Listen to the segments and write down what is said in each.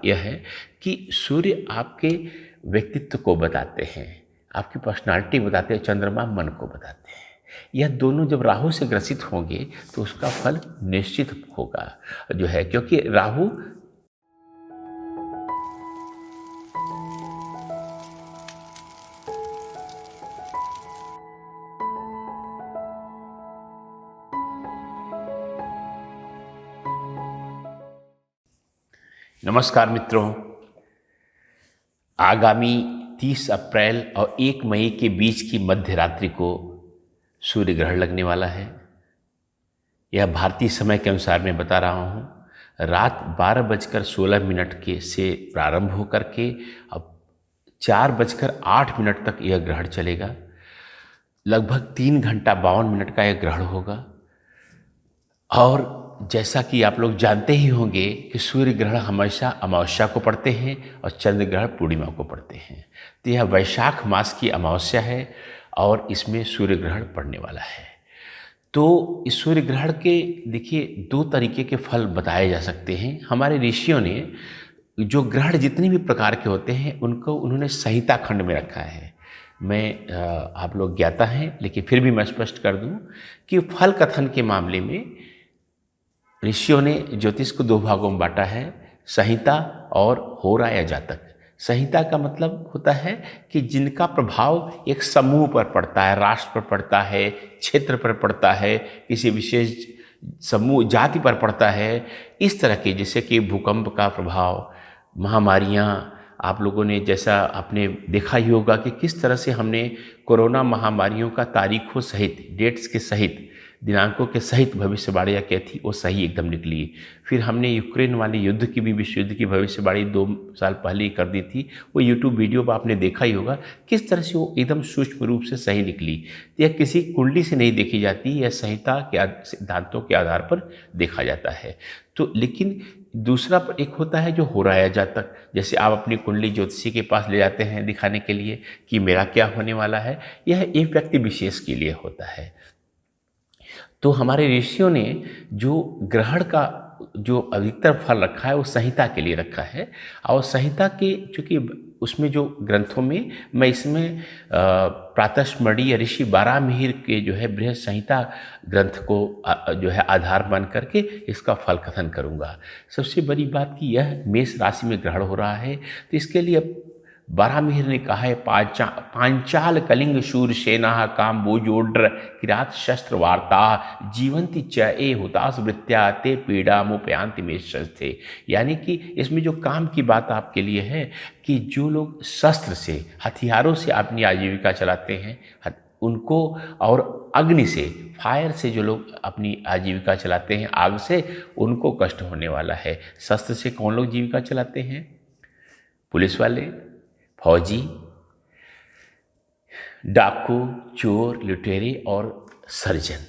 यह है कि सूर्य आपके व्यक्तित्व को बताते हैं, आपकी पर्सनालिटी बताते हैं, चंद्रमा मन को बताते हैं। यह दोनों जब राहु से ग्रसित होंगे तो उसका फल निश्चित होगा जो है, क्योंकि राहु नमस्कार मित्रों, आगामी 30 अप्रैल और 1 मई के बीच की मध्य रात्रि को सूर्य ग्रहण लगने वाला है। यह भारतीय समय के अनुसार मैं बता रहा हूँ। रात 12:16 के से प्रारंभ होकर के अब 4:08 तक यह ग्रहण चलेगा। लगभग 3 घंटा 52 मिनट का यह ग्रहण होगा। और जैसा कि आप लोग जानते ही होंगे कि सूर्य ग्रहण हमेशा अमावस्या को पड़ते हैं और चंद्र ग्रहण पूर्णिमा को पड़ते हैं। तो यह वैशाख मास की अमावस्या है और इसमें सूर्य ग्रहण पड़ने वाला है। तो इस सूर्य ग्रहण के देखिए 2 तरीके के फल बताए जा सकते हैं। हमारे ऋषियों ने जो ग्रहण जितने भी प्रकार के होते हैं उनको उन्होंने संहिता खंड में रखा है। मैं आप लोग ज्ञाता हैं, लेकिन फिर भी मैं स्पष्ट कर दूं कि फल कथन के मामले में ऋषियों ने ज्योतिष को 2 भागों में बांटा है, संहिता और होरा या जातक। संहिता का मतलब होता है कि जिनका प्रभाव एक समूह पर पड़ता है, राष्ट्र पर पड़ता है, क्षेत्र पर पड़ता है, किसी विशेष समूह जाति पर पड़ता है। इस तरह के, जैसे कि भूकंप का प्रभाव, महामारियाँ, आप लोगों ने जैसा आपने देखा ही होगा कि किस तरह से हमने कोरोना महामारियों का तारीखों सहित, डेट्स के सहित, दिनांकों के सहित भविष्यवाणियाँ की थी, वो सही एकदम निकली। फिर हमने यूक्रेन वाले युद्ध की भी, विश्व युद्ध की भविष्यवाणी 2 साल पहले ही कर दी थी। वो यूट्यूब वीडियो पर आपने देखा ही होगा किस तरह से वो एकदम सूक्ष्म रूप से सही निकली। यह किसी कुंडली से नहीं देखी जाती, यह संहिता के सिद्धांतों के आधार पर देखा जाता है। तो लेकिन दूसरा एक होता है जो हो रहा है जातक। जैसे आप अपनी कुंडली ज्योतिषी के पास ले जाते हैं दिखाने के लिए कि मेरा क्या होने वाला है, यह एक व्यक्ति विशेष के लिए होता है। तो हमारे ऋषियों ने जो ग्रहण का जो अधिकतर फल रखा है वो संहिता के लिए रखा है। और संहिता के चूँकि उसमें जो ग्रंथों में मैं इसमें प्रातस्मरणीय या ऋषि बारामिहिर के जो है बृहद संहिता ग्रंथ को जो है आधार मान करके इसका फल कथन करूँगा। सबसे बड़ी बात कि यह मेष राशि में ग्रहण हो रहा है, तो इसके लिए बारामिहिर ने कहा है पांचाल कलिंग शूर सेना काम्बोजोड्र किरात शस्त्र वार्ता जीवंती च ए हुतास वृत्या ते पीड़ा मुपयांति में थे। यानी कि इसमें जो काम की बात आपके लिए है कि जो लोग शस्त्र से, हथियारों से अपनी आजीविका चलाते हैं उनको, और अग्नि से, फायर से जो लोग अपनी आजीविका चलाते हैं, आग से, उनको कष्ट होने वाला है। शस्त्र से कौन लोग जीविका चलाते हैं? पुलिस वाले, फौजी, डाकू, चोर, लुटेरे और सर्जन।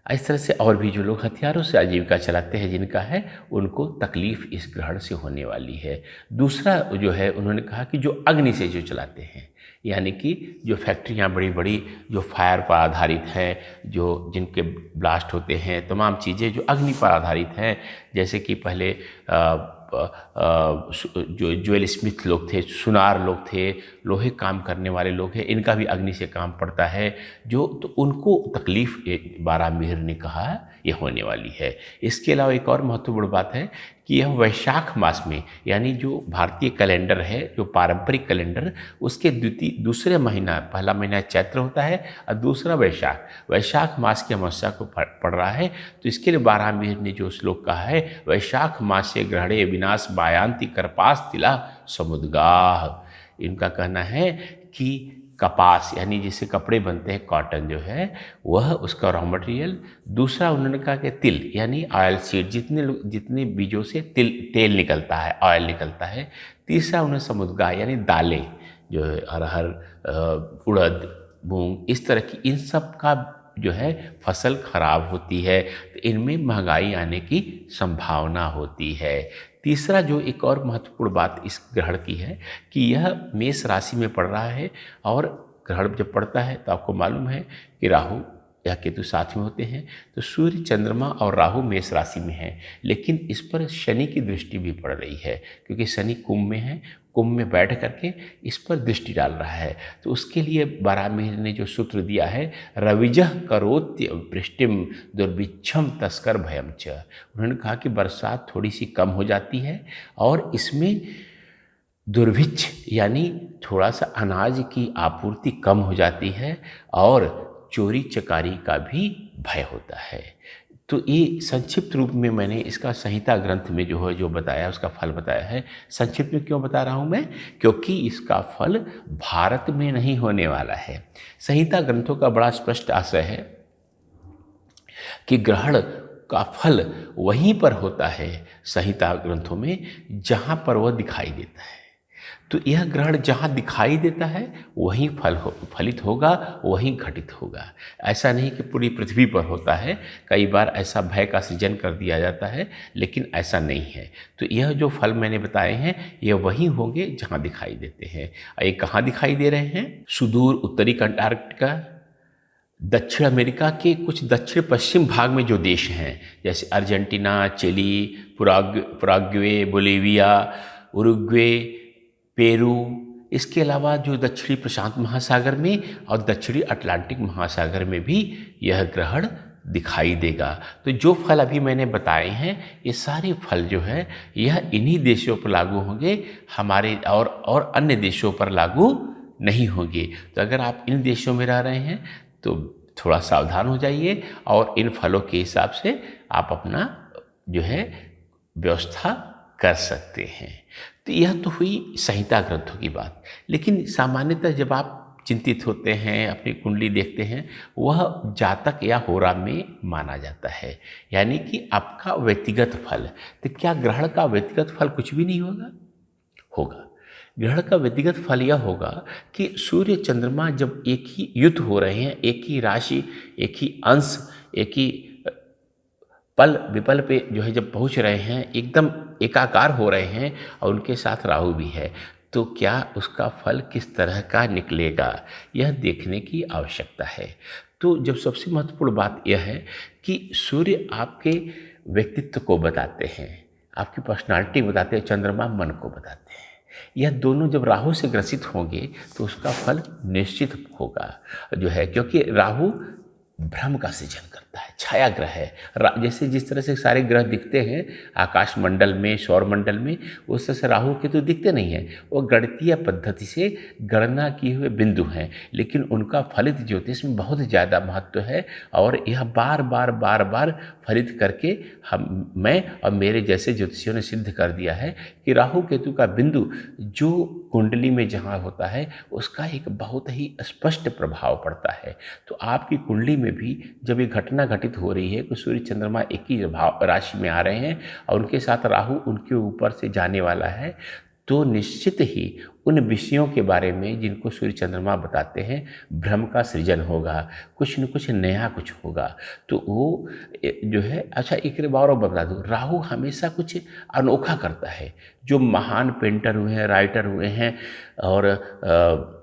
इस तरह से और भी जो लोग हथियारों से आजीविका चलाते हैं जिनका है, उनको तकलीफ इस ग्रहण से होने वाली है। दूसरा जो है उन्होंने कहा कि जो अग्नि से जो चलाते हैं, यानी कि जो फैक्ट्रियाँ बड़ी बड़ी जो फायर पर आधारित हैं, जो जिनके ब्लास्ट होते हैं, तमाम चीज़ें जो अग्नि पर आधारित हैं, जैसे कि पहले जो ज्वेल स्मिथ लोग थे, सुनार लोग थे, लोहे काम करने वाले लोग हैं, इनका भी अग्नि से काम पड़ता है जो, तो उनको तकलीफ बारामिहिर ने कहा यह होने वाली है। इसके अलावा एक और महत्वपूर्ण बात है कि यह वैशाख मास में, यानी जो भारतीय कैलेंडर है, जो पारंपरिक कैलेंडर, उसके दूसरे महीना, पहला महीना चैत्र होता है और दूसरा वैशाख मास की अमावस्या को पड़ रहा है। तो इसके लिए बारामिहिर ने जो श्लोक कहा है, वैशाख मासे ग्रहणे विनाश बायांति करपास तिला समुद्गाह। इनका कहना है कि कपास, यानी जिससे कपड़े बनते हैं, कॉटन जो है वह उसका रॉ मटेरियल। दूसरा उन्होंने कहा कि तिल, यानी ऑयल सीड, जितने बीजों से तेल निकलता है, ऑयल निकलता है। तीसरा उन्हें समुद्गाह, यानी दालें जो है, अरहर, उड़द, मूंग, इस तरह की, इन सब का जो है फसल खराब होती है, तो इनमें महंगाई आने की संभावना होती है। तीसरा जो एक और महत्वपूर्ण बात इस ग्रहण की है कि यह मेष राशि में पड़ रहा है, और ग्रहण जब पड़ता है तो आपको मालूम है कि राहु या केतु साथ में होते हैं। तो सूर्य, चंद्रमा और राहु मेष राशि में है, लेकिन इस पर शनि की दृष्टि भी पड़ रही है, क्योंकि शनि कुंभ में है। कुंभ में बैठ करके इस पर दृष्टि डाल रहा है। तो उसके लिए बारामीर ने जो सूत्र दिया है, रविजह करोत्य वृष्टिम दुर्भिक्षम तस्कर भयम च, उन्होंने कहा कि बरसात थोड़ी सी कम हो जाती है और इसमें दुर्भिक्ष यानी थोड़ा सा अनाज की आपूर्ति कम हो जाती है और चोरी चकारी का भी भय होता है। तो ये संक्षिप्त रूप में मैंने इसका संहिता ग्रंथ में जो है जो बताया, उसका फल बताया है। संक्षिप्त में क्यों बता रहा हूँ मैं? क्योंकि इसका फल भारत में नहीं होने वाला है। संहिता ग्रंथों का बड़ा स्पष्ट आशय है कि ग्रहण का फल वहीं पर होता है संहिता ग्रंथों में जहाँ पर वह दिखाई देता है। तो यह ग्रहण जहाँ दिखाई देता है वहीं फलित होगा, वहीं घटित होगा। ऐसा नहीं कि पूरी पृथ्वी पर होता है। कई बार ऐसा भय का सृजन कर दिया जाता है, लेकिन ऐसा नहीं है। तो यह जो फल मैंने बताए हैं यह वहीं होंगे जहाँ दिखाई देते हैं। ये कहाँ दिखाई दे रहे हैं? सुदूर उत्तरी अंटार्कटिका, दक्षिण अमेरिका के कुछ दक्षिण पश्चिम भाग में जो देश हैं, जैसे Argentina, Chile, Paraguay, Bolivia, Uruguay, Peru, इसके अलावा जो दक्षिणी प्रशांत महासागर में और दक्षिणी अटलांटिक महासागर में भी यह ग्रहण दिखाई देगा। तो जो फल अभी मैंने बताए हैं ये सारे फल जो है यह इन्हीं देशों पर लागू होंगे, हमारे और अन्य देशों पर लागू नहीं होंगे। तो अगर आप इन देशों में रह रहे हैं तो थोड़ा सावधान हो जाइए और इन फलों के हिसाब से आप अपना जो है व्यवस्था कर सकते हैं। तो यह तो हुई संहिता ग्रंथों की बात। लेकिन सामान्यतः जब आप चिंतित होते हैं, अपनी कुंडली देखते हैं, वह जातक या होरा में माना जाता है, यानी कि आपका व्यक्तिगत फल। तो क्या ग्रहण का व्यक्तिगत फल कुछ भी नहीं होगा? होगा। ग्रहण का व्यक्तिगत फल यह होगा कि सूर्य चंद्रमा जब एक ही युद्ध हो रहे हैं, एक ही राशि, एक ही अंश, एक ही पल विपल पे जो है जब पहुंच रहे हैं, एकदम एकाकार हो रहे हैं और उनके साथ राहु भी है, तो क्या उसका फल किस तरह का निकलेगा यह देखने की आवश्यकता है। तो जब सबसे महत्वपूर्ण बात यह है कि सूर्य आपके व्यक्तित्व को बताते हैं, आपकी पर्सनालिटी बताते हैं, चंद्रमा मन को बताते हैं। यह दोनों जब राहु से ग्रसित होंगे तो उसका फल निश्चित होगा जो है, क्योंकि राहु भ्रम का सृजन करता है, छाया ग्रह है। जैसे जिस तरह से सारे ग्रह दिखते हैं आकाश मंडल में, सौर मंडल में, उस तरह से राहु केतु दिखते नहीं हैं। वो गणितीय पद्धति से गणना किए हुए बिंदु हैं, लेकिन उनका फलित ज्योतिष में बहुत ज़्यादा महत्व है और यह बार बार बार बार फलित करके मैं और मेरे जैसे ज्योतिषियों ने सिद्ध कर दिया है कि राहु केतु का बिंदु जो कुंडली में जहाँ होता है उसका एक बहुत ही स्पष्ट प्रभाव पड़ता है। तो आपकी कुंडली में भी जब ये घटना घटित हो रही है कि सूर्य चंद्रमा एक ही राशि में आ रहे हैं और उनके साथ राहु उनके ऊपर से जाने वाला है, तो निश्चित ही उन विषयों के बारे में जिनको सूर्य चंद्रमा बताते हैं भ्रम का सृजन होगा, कुछ न कुछ नया कुछ होगा। तो वो जो है, अच्छा एक बार और बता दूँ, राहु हमेशा कुछ अनोखा करता है। जो महान पेंटर हुए हैं, राइटर हुए हैं और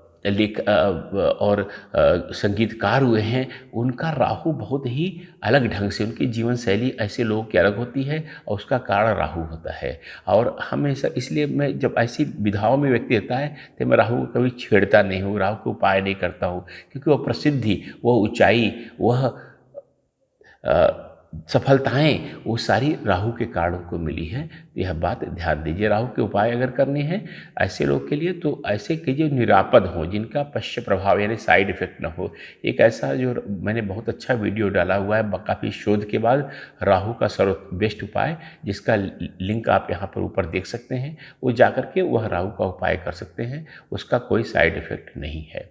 संगीतकार हुए हैं, उनका राहु बहुत ही अलग ढंग से, उनकी जीवन शैली ऐसे लोगों की अलग होती है और उसका कारण राहु होता है। और हमेशा इसलिए मैं जब ऐसी विधाओं में व्यक्ति रहता है तो मैं राहु को कभी छेड़ता नहीं हूँ, राहु को उपाय नहीं करता हूँ, क्योंकि वह प्रसिद्धि, वह ऊंचाई, वह सफलताएं वो सारी राहु के कारणों को मिली है। यह बात ध्यान दीजिए। राहु के उपाय अगर करने हैं ऐसे लोग के लिए तो ऐसे कीजिए निरापद हो, जिनका पश्च प्रभाव यानी साइड इफेक्ट न हो। एक ऐसा जो मैंने बहुत अच्छा वीडियो डाला हुआ है काफ़ी शोध के बाद, राहु का सर्वबेस्ट उपाय, जिसका लिंक आप यहाँ पर ऊपर देख सकते हैं, वो जाकर के वह राहु का उपाय कर सकते हैं, उसका कोई साइड इफेक्ट नहीं है।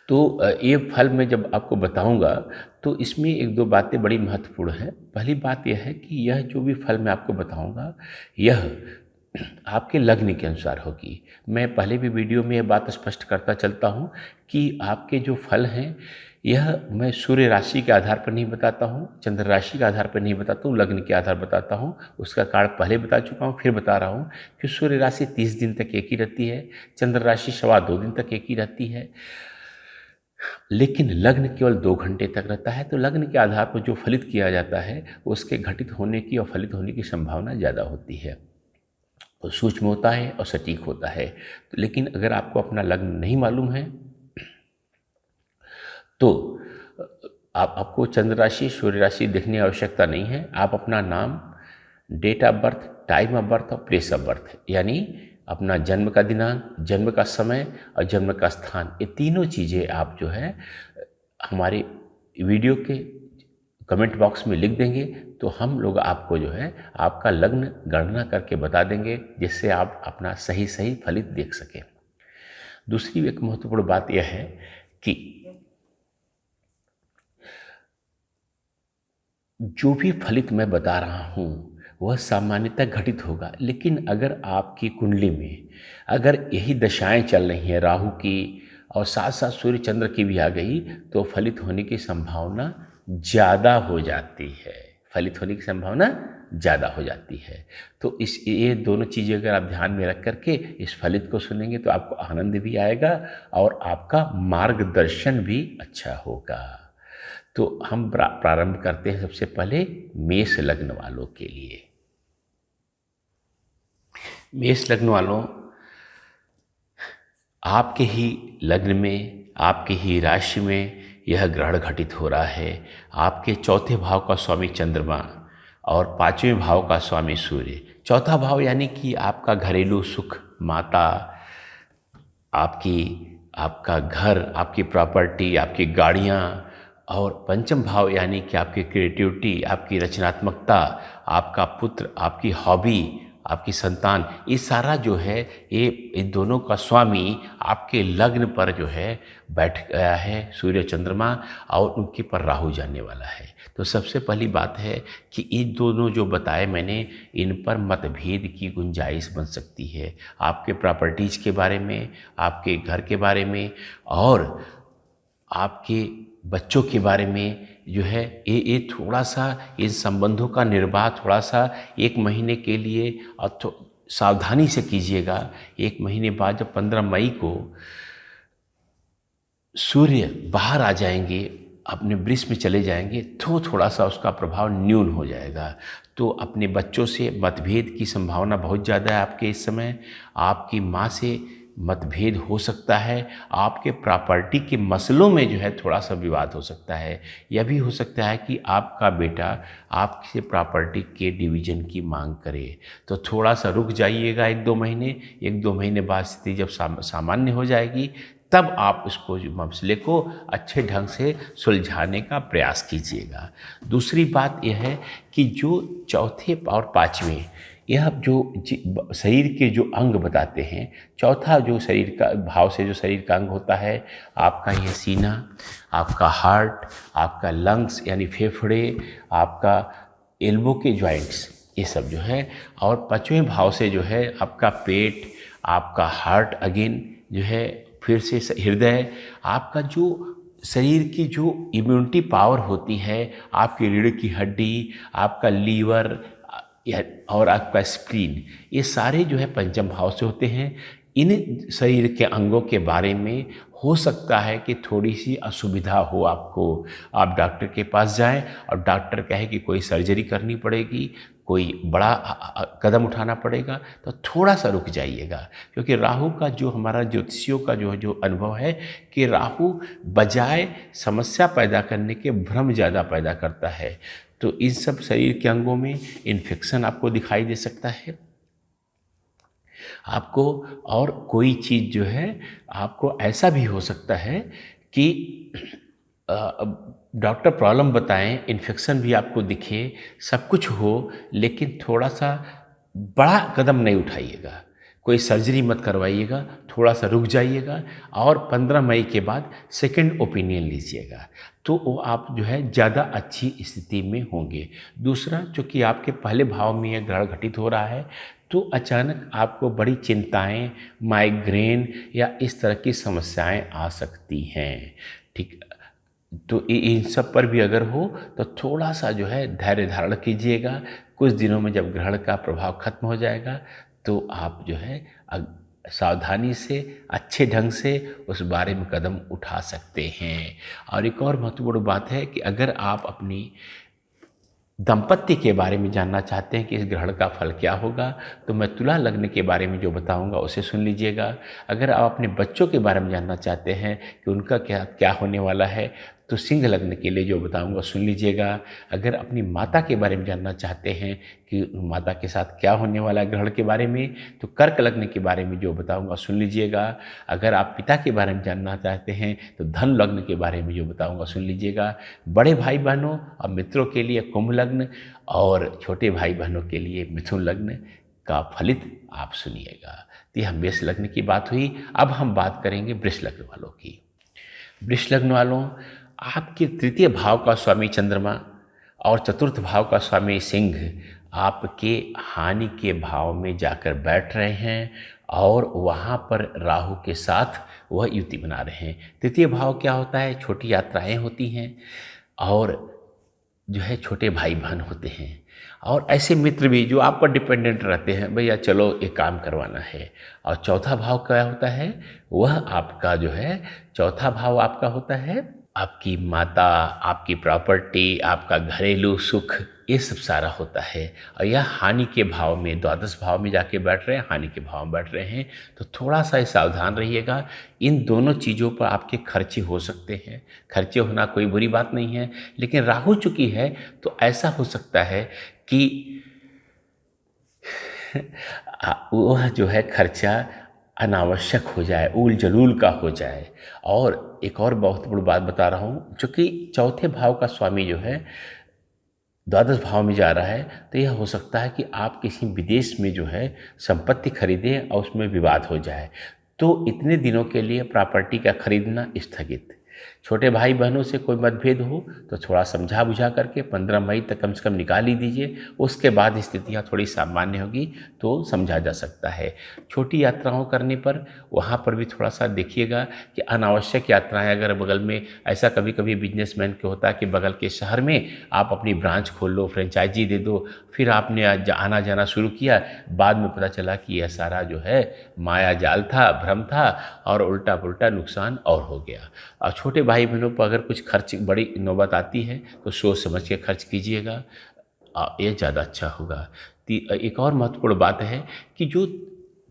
तो ये फल मैं जब आपको बताऊंगा तो इसमें एक दो बातें बड़ी महत्वपूर्ण हैं। पहली बात यह है कि यह जो भी फल मैं आपको बताऊंगा यह आपके लग्न के अनुसार होगी। मैं पहले भी वीडियो में यह बात स्पष्ट करता चलता हूं कि आपके जो फल हैं यह मैं सूर्य राशि के आधार पर नहीं बताता हूं, चंद्र राशि के आधार पर नहीं बताता हूं, लग्न के आधार बताता हूं। उसका कारण पहले बता चुका हूं, फिर बता रहा हूं कि सूर्य राशि 30 दिन तक एक ही रहती है, चंद्र राशि 2.25 दिन तक एक ही रहती है, लेकिन लग्न केवल 2 घंटे तक रहता है, तो लग्न के आधार पर जो फलित किया जाता है, उसके घटित होने की और फलित होने की संभावना ज़्यादा होती है। वो सूक्ष्म होता है और सटीक होता है। तो लेकिन अगर आपको अपना लग्न नहीं मालूम है, तो आपको चंद्र राशि, सूर्य राशि देखने की आवश्यकता नहीं है। आप अपना नाम, date of birth, time of birth और प्लेस ऑफ बर्थ, यानी अपना जन्म का दिनांक, जन्म का समय और जन्म का स्थान, ये तीनों चीज़ें आप जो है हमारे वीडियो के कमेंट बॉक्स में लिख देंगे, तो हम लोग आपको जो है आपका लग्न गणना करके बता देंगे, जिससे आप अपना सही सही फलित देख सकें। दूसरी एक महत्वपूर्ण बात यह है कि जो भी फलित मैं बता रहा हूँ वह सामान्यतः घटित होगा, लेकिन अगर आपकी कुंडली में अगर यही दशाएं चल रही हैं राहु की और साथ साथ सूर्य चंद्र की भी आ गई, तो फलित होने की संभावना ज़्यादा हो जाती है। फलित होने की संभावना ज़्यादा हो जाती है। तो ये दोनों चीज़ें अगर आप ध्यान में रख करके इस फलित को सुनेंगे तो आपको आनंद भी आएगा और आपका मार्गदर्शन भी अच्छा होगा। तो हम प्रारंभ करते हैं सबसे पहले मेष लग्न वालों के लिए। मेष लग्न वालों, आपके ही लग्न में, आपके ही राशि में यह ग्रहण घटित हो रहा है। आपके चौथे भाव का स्वामी चंद्रमा और पांचवें भाव का स्वामी सूर्य। चौथा भाव यानी कि आपका घरेलू सुख, माता, आपकी आपका घर, आपकी प्रॉपर्टी, आपकी गाड़ियाँ, और पंचम भाव यानी कि आपकी क्रिएटिविटी, आपकी रचनात्मकता, आपका पुत्र, आपकी हॉबी, आपकी संतान, ये सारा जो है ये इन दोनों का स्वामी आपके लग्न पर जो है बैठ गया है सूर्य चंद्रमा, और उनके पर राहु जाने वाला है। तो सबसे पहली बात है कि ये दोनों जो बताए मैंने, इन पर मतभेद की गुंजाइश बन सकती है। आपके प्रॉपर्टीज़ के बारे में, आपके घर के बारे में और आपके बच्चों के बारे में जो है ये थोड़ा सा इन संबंधों का निर्वाह थोड़ा सा 1 महीने के लिए और सावधानी से कीजिएगा। 1 महीने बाद जब 15 मई को सूर्य बाहर आ जाएंगे, अपने वृष में चले जाएंगे, तो थोड़ा सा उसका प्रभाव न्यून हो जाएगा। तो अपने बच्चों से मतभेद की संभावना बहुत ज़्यादा है आपके इस समय। आपकी माँ से मतभेद हो सकता है। आपके प्रॉपर्टी के मसलों में जो है थोड़ा सा विवाद हो सकता है। यह भी हो सकता है कि आपका बेटा आपसे प्रॉपर्टी के डिवीज़न की मांग करे, तो थोड़ा सा रुक जाइएगा 1-2 महीने। 1-2 महीने बाद स्थिति जब सामान्य हो जाएगी, तब आप उसको मसले को अच्छे ढंग से सुलझाने का प्रयास कीजिएगा। दूसरी बात यह है कि जो चौथे और पाँचवें, यह जो शरीर के जो अंग बताते हैं, चौथा जो शरीर का भाव से जो शरीर का अंग होता है, आपका यह सीना, आपका हार्ट, आपका लंग्स यानी फेफड़े, आपका एल्बो के जॉइंट्स, ये सब जो है, और पाँचवें भाव से जो है आपका पेट, आपका हार्ट अगेन जो है, फिर से हृदय, आपका जो शरीर की जो इम्यूनिटी पावर होती है, आपकी रीढ़ की हड्डी, आपका लीवर और आपका स्प्लीन, ये सारे जो है पंचम भाव से होते हैं। इन शरीर के अंगों के बारे में हो सकता है कि थोड़ी सी असुविधा हो आपको। आप डॉक्टर के पास जाएं और डॉक्टर कहे कि कोई सर्जरी करनी पड़ेगी, कोई बड़ा कदम उठाना पड़ेगा, तो थोड़ा सा रुक जाइएगा। क्योंकि राहु का जो हमारा ज्योतिषियों का जो अनुभव है कि राहु बजाय समस्या पैदा करने के भ्रम ज़्यादा पैदा करता है। तो इन सब शरीर के अंगों में इन्फेक्शन आपको दिखाई दे सकता है आपको। और कोई चीज़ जो है आपको ऐसा भी हो सकता है कि डॉक्टर प्रॉब्लम बताएं, इन्फेक्शन भी आपको दिखे, सब कुछ हो, लेकिन थोड़ा सा बड़ा कदम नहीं उठाइएगा, कोई सर्जरी मत करवाइएगा, थोड़ा सा रुक जाइएगा और 15 मई के बाद सेकंड ओपिनियन लीजिएगा, तो वो आप जो है ज़्यादा अच्छी स्थिति में होंगे। दूसरा, चूँकि आपके पहले भाव में यह ग्रहण घटित हो रहा है, तो अचानक आपको बड़ी चिंताएं, माइग्रेन या इस तरह की समस्याएं आ सकती हैं। ठीक, तो इन सब पर भी अगर हो तो थोड़ा सा जो है धैर्य धारण कीजिएगा। कुछ दिनों में जब ग्रहण का प्रभाव खत्म हो जाएगा, तो आप जो है सावधानी से, अच्छे ढंग से उस बारे में कदम उठा सकते हैं। और एक और महत्वपूर्ण बात है कि अगर आप अपनी दाम्पत्य के बारे में जानना चाहते हैं कि इस ग्रहण का फल क्या होगा, तो मैं तुला लग्न के बारे में जो बताऊंगा उसे सुन लीजिएगा। अगर आप अपने बच्चों के बारे में जानना चाहते हैं कि उनका क्या क्या होने वाला है, तो सिंह लग्न के लिए जो बताऊंगा सुन लीजिएगा। अगर अपनी माता के बारे में जानना चाहते हैं कि माता के साथ क्या होने वाला है ग्रहण के बारे में, तो कर्क लग्न के बारे में जो बताऊंगा सुन लीजिएगा। अगर आप पिता के बारे में जानना चाहते हैं तो धन लग्न के बारे में जो बताऊंगा सुन लीजिएगा। बड़े भाई बहनों और मित्रों के लिए कुंभ लग्न और छोटे भाई बहनों के लिए मिथुन लग्न का फलित आप सुनिएगा। तो यह मेष लग्न की बात हुई। अब हम बात करेंगे वृष लग्न वालों की। वृष लग्न वालों, आपके तृतीय भाव का स्वामी चंद्रमा और चतुर्थ भाव का स्वामी सिंह आपके हानि के भाव में जाकर बैठ रहे हैं और वहाँ पर राहु के साथ वह युति बना रहे हैं। तृतीय भाव क्या होता है? छोटी यात्राएं होती हैं और जो है छोटे भाई बहन होते हैं और ऐसे मित्र भी जो आप पर डिपेंडेंट रहते हैं, भैया चलो एक काम करवाना है। और चौथा भाव क्या होता है? वह आपका जो है चौथा भाव आपका होता है आपकी माता, आपकी प्रॉपर्टी, आपका घरेलू सुख, ये सब सारा होता है। और यह हानि के भाव में, द्वादश भाव में जाके बैठ रहे हैं, हानि के भाव में बैठ रहे हैं। तो थोड़ा सा सावधान रहिएगा। इन दोनों चीज़ों पर आपके खर्चे हो सकते हैं। खर्चे होना कोई बुरी बात नहीं है, लेकिन राहु चुकी है तो ऐसा हो सकता है कि वह जो है खर्चा अनावश्यक हो जाए, ऊल जलूल का हो जाए। और एक और बहुत बड़ी बात बता रहा हूँ, चूँकि चौथे भाव का स्वामी जो है द्वादश भाव में जा रहा है, तो यह हो सकता है कि आप किसी विदेश में जो है संपत्ति खरीदें और उसमें विवाद हो जाए। तो इतने दिनों के लिए प्रॉपर्टी का खरीदना स्थगित। छोटे भाई बहनों से कोई मतभेद हो तो थोड़ा समझा बुझा करके 15 मई तक कम से कम निकाल ही दीजिए। उसके बाद स्थितियाँ थोड़ी सामान्य होगी तो समझा जा सकता है। छोटी यात्राओं करने पर वहाँ पर भी थोड़ा सा देखिएगा कि अनावश्यक यात्राएं, अगर बगल में ऐसा कभी कभी बिजनेसमैन के होता है कि बगल के शहर में आप अपनी ब्रांच खोल लो, फ्रेंचाइजी दे दो, फिर आपने आना जाना शुरू किया, बाद में पता चला कि यह सारा जो है माया जाल था, भ्रम था और उल्टा पुल्टा नुकसान और हो गया। और छोटे भाई बहनों पर अगर कुछ खर्च बड़ी नौबत आती है तो सोच समझ के खर्च कीजिएगा, ये ज़्यादा अच्छा होगा। एक और महत्वपूर्ण बात है कि जो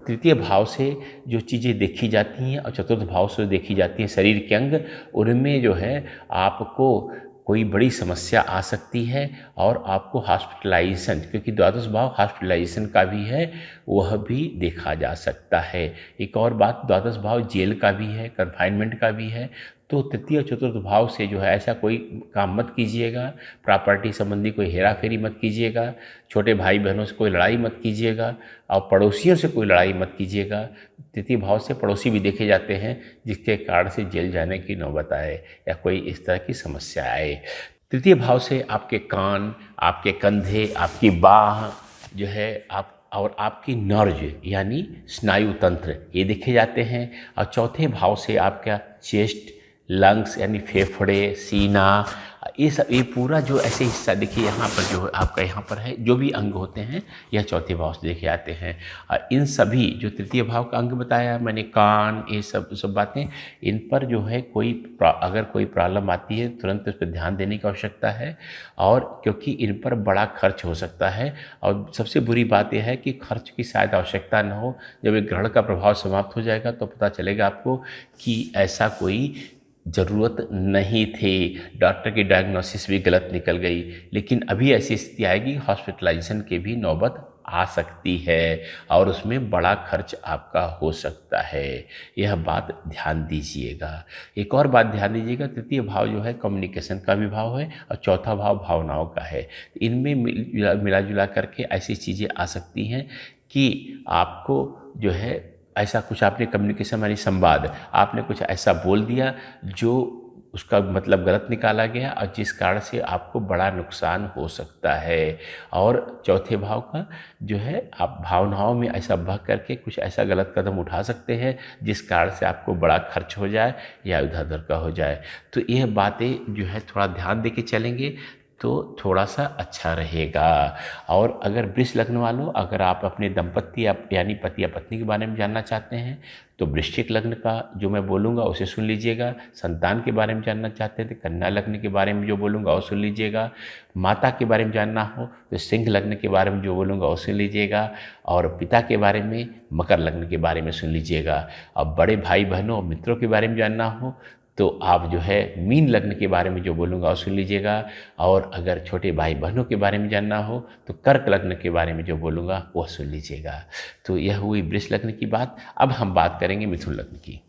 तृतीय भाव से जो चीज़ें देखी जाती हैं और चतुर्थ भाव से देखी जाती हैं शरीर के अंग, उनमें जो है आपको कोई बड़ी समस्या आ सकती है और आपको हॉस्पिटलाइजेशन, क्योंकि द्वादश भाव हॉस्पिटलाइजेशन का भी है, वह भी देखा जा सकता है। एक और बात, द्वादश भाव जेल का भी है, कन्फाइनमेंट का भी है। तो तृतीय और चतुर्थ भाव से जो है ऐसा कोई काम मत कीजिएगा। प्रॉपर्टी संबंधी कोई हेरा फेरी मत कीजिएगा। छोटे भाई बहनों से कोई लड़ाई मत कीजिएगा और पड़ोसियों से कोई लड़ाई मत कीजिएगा। तृतीय भाव से पड़ोसी भी देखे जाते हैं जिसके कारण से जेल जाने की नौबत आए या कोई इस तरह की समस्या आए। तृतीय भाव से आपके कान, आपके कंधे, आपकी बाह जो है और आपकी नर्व यानी स्नायु तंत्र, ये देखे जाते हैं। और चौथे भाव से आपका चेस्ट, लंग्स यानी फेफड़े, सीना, ये पूरा जो ऐसे हिस्सा देखिए यहाँ पर जो आपका यहाँ पर है, जो भी अंग होते हैं यह चौथे भाव से देखे जाते हैं। और इन सभी जो तृतीय भाव का अंग बताया मैंने, कान, ये सब बातें, इन पर जो है अगर कोई प्रॉब्लम आती है तुरंत उस पर ध्यान देने की आवश्यकता है। और क्योंकि इन पर बड़ा खर्च हो सकता है और सबसे बुरी बात यह है कि खर्च की शायद आवश्यकता न हो। जब एक ग्रहण का प्रभाव समाप्त हो जाएगा तो पता चलेगा आपको कि ऐसा कोई ज़रूरत नहीं थी, डॉक्टर की डायग्नोसिस भी गलत निकल गई। लेकिन अभी ऐसी स्थिति आएगी हॉस्पिटलाइजेशन की भी नौबत आ सकती है और उसमें बड़ा खर्च आपका हो सकता है। यह बात ध्यान दीजिएगा। एक और बात ध्यान दीजिएगा, तृतीय भाव जो है कम्युनिकेशन का भी भाव है और चौथा भाव भावनाओं का है। इनमें मिला जुला करके ऐसी चीज़ें आ सकती हैं कि आपको जो है ऐसा कुछ आपने कम्युनिकेशन यानी संवाद, आपने कुछ ऐसा बोल दिया जो उसका मतलब गलत निकाला गया और जिस कारण से आपको बड़ा नुकसान हो सकता है। और चौथे भाव का जो है आप भावनाओं में ऐसा बह करके कुछ ऐसा गलत कदम उठा सकते हैं जिस कारण से आपको बड़ा खर्च हो जाए या इधर उधर का हो जाए। तो यह बातें जो है थोड़ा ध्यान दे के चलेंगे तो थोड़ा सा अच्छा रहेगा। और अगर वृष लग्न वालों, अगर आप अपने दंपत्ति यानी पति या पत्नी के बारे में जानना चाहते हैं तो वृश्चिक लग्न का जो मैं बोलूँगा उसे सुन लीजिएगा। संतान के बारे में जानना चाहते हैं तो कन्या लग्न के बारे में जो बोलूँगा वो सुन लीजिएगा। माता के बारे में जानना हो तो सिंह लग्न के बारे में जो बोलूँगा वो सुन लीजिएगा। और पिता के बारे में मकर लग्न के बारे में सुन लीजिएगा। अब बड़े भाई बहनों और मित्रों के बारे में जानना हो तो आप जो है मीन लग्न के बारे में जो बोलूँगा वो सुन लीजिएगा। और अगर छोटे भाई बहनों के बारे में जानना हो तो कर्क लग्न के बारे में जो बोलूँगा वो सुन लीजिएगा। तो यह हुई वृष लग्न की बात। अब हम बात करेंगे मिथुन लग्न की।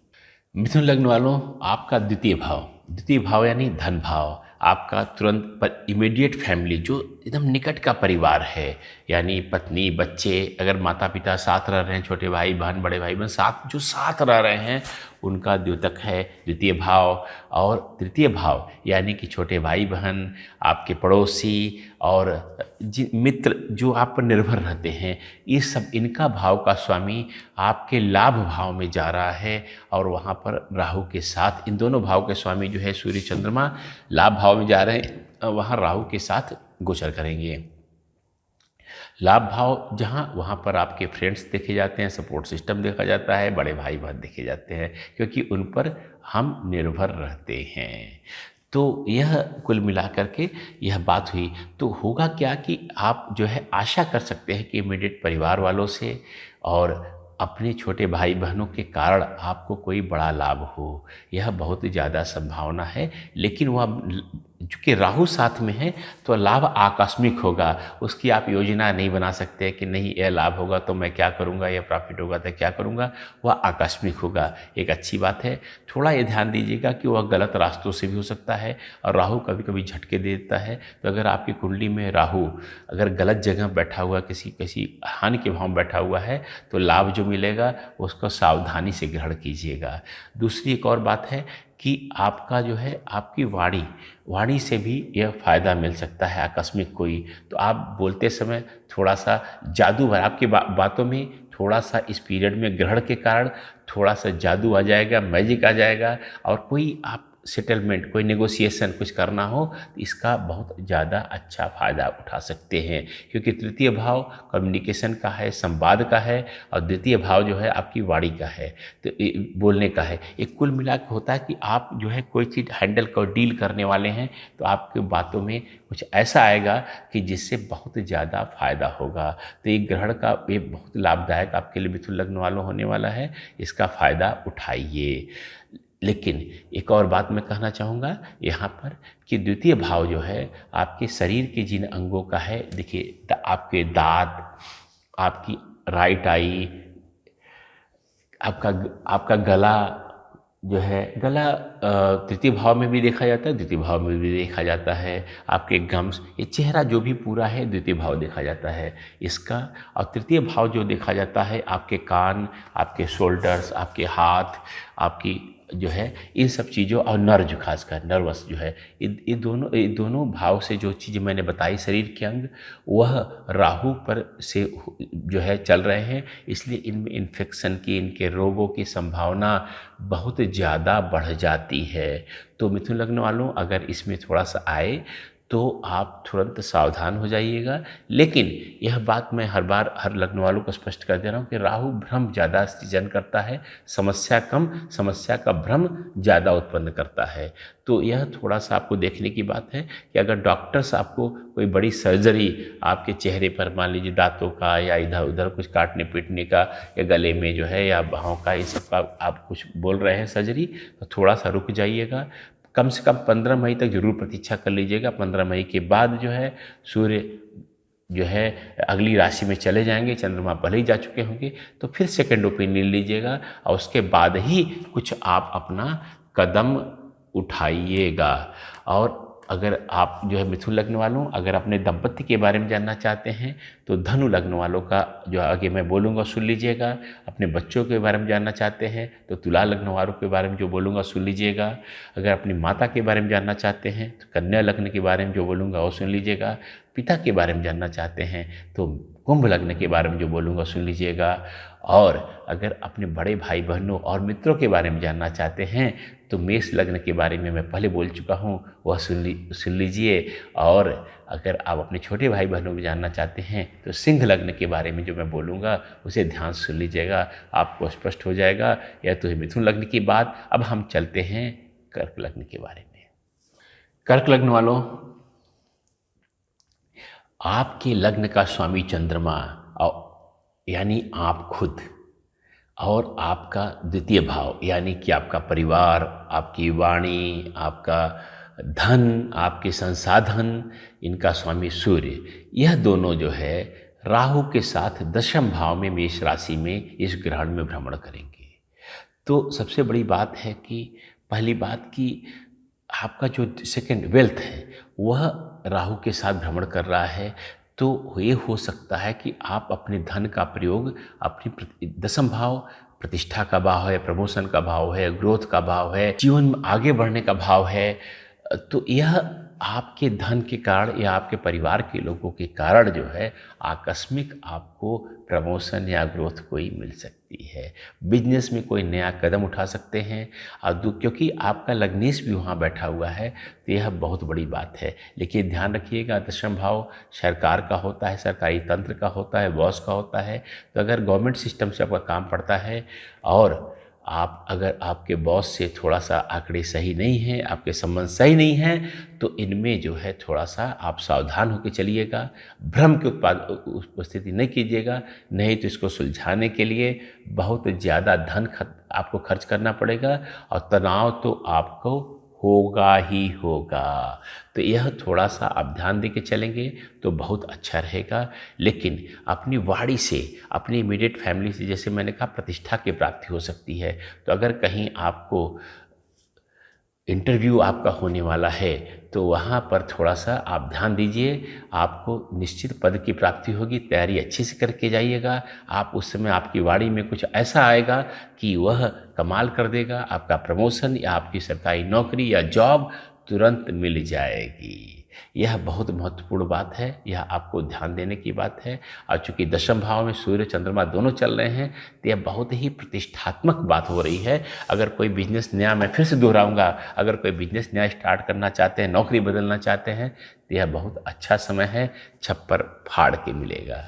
मिथुन लग्न वालों, आपका द्वितीय भाव यानी धन भाव, आपका तुरंत पर इमीडिएट फैमिली जो एकदम निकट का परिवार है, यानी पत्नी बच्चे, अगर माता पिता साथ रह रहे हैं, छोटे भाई बहन बड़े भाई बहन साथ रह रहे हैं, उनका द्योतक है द्वितीय भाव। और तृतीय भाव यानी कि छोटे भाई बहन, आपके पड़ोसी और मित्र जो आप पर निर्भर रहते हैं, ये सब इनका भाव का स्वामी आपके लाभ भाव में जा रहा है। और वहाँ पर राहु के साथ, इन दोनों भाव के स्वामी जो है सूर्य चंद्रमा लाभ भाव में जा रहे हैं, वहाँ राहु के साथ गोचर करेंगे। लाभ भाव जहाँ, वहाँ पर आपके फ्रेंड्स देखे जाते हैं, सपोर्ट सिस्टम देखा जाता है, बड़े भाई बहन देखे जाते हैं, क्योंकि उन पर हम निर्भर रहते हैं। तो यह कुल मिलाकर के यह बात हुई। तो होगा क्या कि आप जो है आशा कर सकते हैं कि इमीडिएट परिवार वालों से और अपने छोटे भाई बहनों के कारण आपको कोई बड़ा लाभ हो, यह बहुत ज़्यादा संभावना है। लेकिन वह चूँकि राहु साथ में है तो लाभ आकस्मिक होगा, उसकी आप योजना नहीं बना सकते कि नहीं यह लाभ होगा तो मैं क्या करूँगा, यह प्रॉफिट होगा तो क्या करूँगा, वह आकस्मिक होगा। एक अच्छी बात है, थोड़ा ये ध्यान दीजिएगा कि वह गलत रास्तों से भी हो सकता है और राहु कभी कभी झटके दे देता है। तो अगर आपकी कुंडली में राहु अगर गलत जगह बैठा हुआ, किसी हानि के भाव में बैठा हुआ है, तो लाभ जो मिलेगा उसको सावधानी से ग्रहण कीजिएगा। दूसरी एक और बात है कि आपका जो है आपकी वाणी से भी यह फ़ायदा मिल सकता है आकस्मिक कोई। तो आप बोलते समय थोड़ा सा जादू भर आपकी बातों में थोड़ा सा इस पीरियड में ग्रहण के कारण थोड़ा सा जादू आ जाएगा, मैजिक आ जाएगा। और कोई आप सेटलमेंट, कोई नेगोशिएशन कुछ करना हो तो इसका बहुत ज़्यादा अच्छा फ़ायदा उठा सकते हैं, क्योंकि तृतीय भाव कम्युनिकेशन का है, संवाद का है, और द्वितीय भाव जो है आपकी वाणी का है, तो बोलने का है। एक कुल मिला के होता है कि आप जो है कोई चीज़ हैंडल कर डील करने वाले हैं तो आपकी बातों में कुछ ऐसा आएगा कि जिससे बहुत ज़्यादा फ़ायदा होगा। तो एक ग्रहण का ये बहुत लाभदायक आपके लिए मिथुन लग्न वालों होने वाला है, इसका फ़ायदा उठाइए। लेकिन एक और बात मैं कहना चाहूँगा यहाँ पर कि द्वितीय भाव जो है आपके शरीर के जिन अंगों का है, देखिए आपके दांत, आपकी राइट आई, आपका गला जो है, गला तृतीय भाव में भी देखा जाता है, द्वितीय भाव में भी देखा जाता है। आपके गम्स, ये चेहरा जो भी पूरा है द्वितीय भाव देखा जाता है इसका। और तृतीय भाव जो देखा जाता है आपके कान, आपके शोल्डर्स, आपके हाथ, आपकी जो है इन सब चीज़ों, और नर्व खासकर नर्वस जो है, ये दोनों भाव से जो चीज़ मैंने बताई शरीर के अंग, वह राहु पर से जो है चल रहे हैं, इसलिए इनमें इन्फेक्शन की, इनके रोगों की संभावना बहुत ज़्यादा बढ़ जाती है। तो मिथुन लग्न वालों अगर इसमें थोड़ा सा आए तो आप तुरंत सावधान हो जाइएगा। लेकिन यह बात मैं हर लग्न वालों को स्पष्ट कर दे रहा हूँ कि राहु भ्रम ज़्यादा सृजन करता है, समस्या कम, समस्या का भ्रम ज़्यादा उत्पन्न करता है। तो यह थोड़ा सा आपको देखने की बात है कि अगर डॉक्टर्स आपको कोई बड़ी सर्जरी आपके चेहरे पर, मान लीजिए दांतों का या इधर उधर कुछ काटने पीटने का, या गले में जो है या बाहों का, इस सब का आप कुछ बोल रहे हैं सर्जरी, तो थोड़ा सा रुक जाइएगा। कम से कम 15 मई तक जरूर प्रतीक्षा कर लीजिएगा। 15 मई के बाद जो है सूर्य जो है अगली राशि में चले जाएंगे, चंद्रमा पहले ही जा चुके होंगे, तो फिर सेकंड ओपिनियन लीजिएगा और उसके बाद ही कुछ आप अपना कदम उठाइएगा। और अगर आप जो है मिथुन लग्न वालों अगर अपने दंपत्ति के बारे में जानना चाहते हैं तो धनु लग्न वालों का जो आगे मैं बोलूँगा सुन लीजिएगा। अपने बच्चों के बारे में जानना चाहते हैं तो तुला लग्न वालों के बारे में जो बोलूँगा सुन लीजिएगा। अगर अपनी माता के बारे में जानना चाहते हैं तो कन्या लग्न के बारे में जो बोलूँगा वो सुन लीजिएगा। पिता के बारे में जानना चाहते हैं तो कुंभ लग्न के बारे में जो बोलूँगा सुन लीजिएगा। और अगर अपने बड़े भाई बहनों और मित्रों के बारे में जानना चाहते हैं तो मेष लग्न के बारे में मैं पहले बोल चुका हूँ, वह सुन लीजिए। और अगर आप अपने छोटे भाई बहनों को जानना चाहते हैं तो सिंह लग्न के बारे में जो मैं बोलूँगा उसे ध्यान से सुन लीजिएगा, आपको स्पष्ट हो जाएगा। यह तो है मिथुन लग्न की बात। अब हम चलते हैं कर्क लग्न के बारे में। कर्क लग्न वालों, आपके लग्न का स्वामी चंद्रमा और यानी आप खुद, और आपका द्वितीय भाव यानी कि आपका परिवार, आपकी वाणी, आपका धन, आपके संसाधन, इनका स्वामी सूर्य, यह दोनों जो है राहु के साथ दशम भाव में मेष राशि में इस ग्रहण में भ्रमण करेंगे। तो सबसे बड़ी बात है कि पहली बात कि आपका जो सेकंड वेल्थ है वह राहु के साथ भ्रमण कर रहा है। तो ये हो सकता है कि आप अपने धन का प्रयोग अपनी दशम भाव, प्रतिष्ठा का भाव है, प्रमोशन का भाव है, ग्रोथ का भाव है, जीवन में आगे बढ़ने का भाव है। तो यह आपके धन के कारण या आपके परिवार के लोगों के कारण जो है आकस्मिक आपको प्रमोशन या ग्रोथ कोई मिल सकती है। बिजनेस में कोई नया कदम उठा सकते हैं और क्योंकि आपका लग्नेश भी वहाँ बैठा हुआ है तो यह बहुत बड़ी बात है। लेकिन ध्यान रखिएगा, दशम भाव सरकार का होता है, सरकारी तंत्र का होता है, बॉस का होता है। तो अगर गवर्नमेंट सिस्टम से आपका काम पड़ता है और आप अगर आपके बॉस से थोड़ा सा आंकड़े सही नहीं हैं, आपके संबंध सही नहीं हैं, तो इनमें जो है थोड़ा सा आप सावधान होकर चलिएगा। भ्रम की उपस्थिति नहीं कीजिएगा, नहीं तो इसको सुलझाने के लिए बहुत ज़्यादा धन आपको खर्च करना पड़ेगा और तनाव तो आपको होगा ही होगा। तो यह थोड़ा सा आप ध्यान दे के चलेंगे तो बहुत अच्छा रहेगा। लेकिन अपनी वाणी से, अपनी इमीडिएट फैमिली से, जैसे मैंने कहा, प्रतिष्ठा की प्राप्ति हो सकती है। तो अगर कहीं आपको इंटरव्यू आपका होने वाला है तो वहाँ पर थोड़ा सा आप ध्यान दीजिए, आपको निश्चित पद की प्राप्ति होगी। तैयारी अच्छे से करके जाइएगा। आप उस समय आपकी वाणी में कुछ ऐसा आएगा कि वह कमाल कर देगा, आपका प्रमोशन या आपकी सरकारी नौकरी या जॉब तुरंत मिल जाएगी। यह बहुत महत्वपूर्ण बात है, यह आपको ध्यान देने की बात है। और चूँकि दशम भाव में सूर्य चंद्रमा दोनों चल रहे हैं तो यह बहुत ही प्रतिष्ठात्मक बात हो रही है। अगर कोई बिजनेस नया, मैं फिर से दोहराऊंगा, अगर कोई बिजनेस नया स्टार्ट करना चाहते हैं, नौकरी बदलना चाहते हैं तो यह बहुत अच्छा समय है, छप्पर फाड़ के मिलेगा।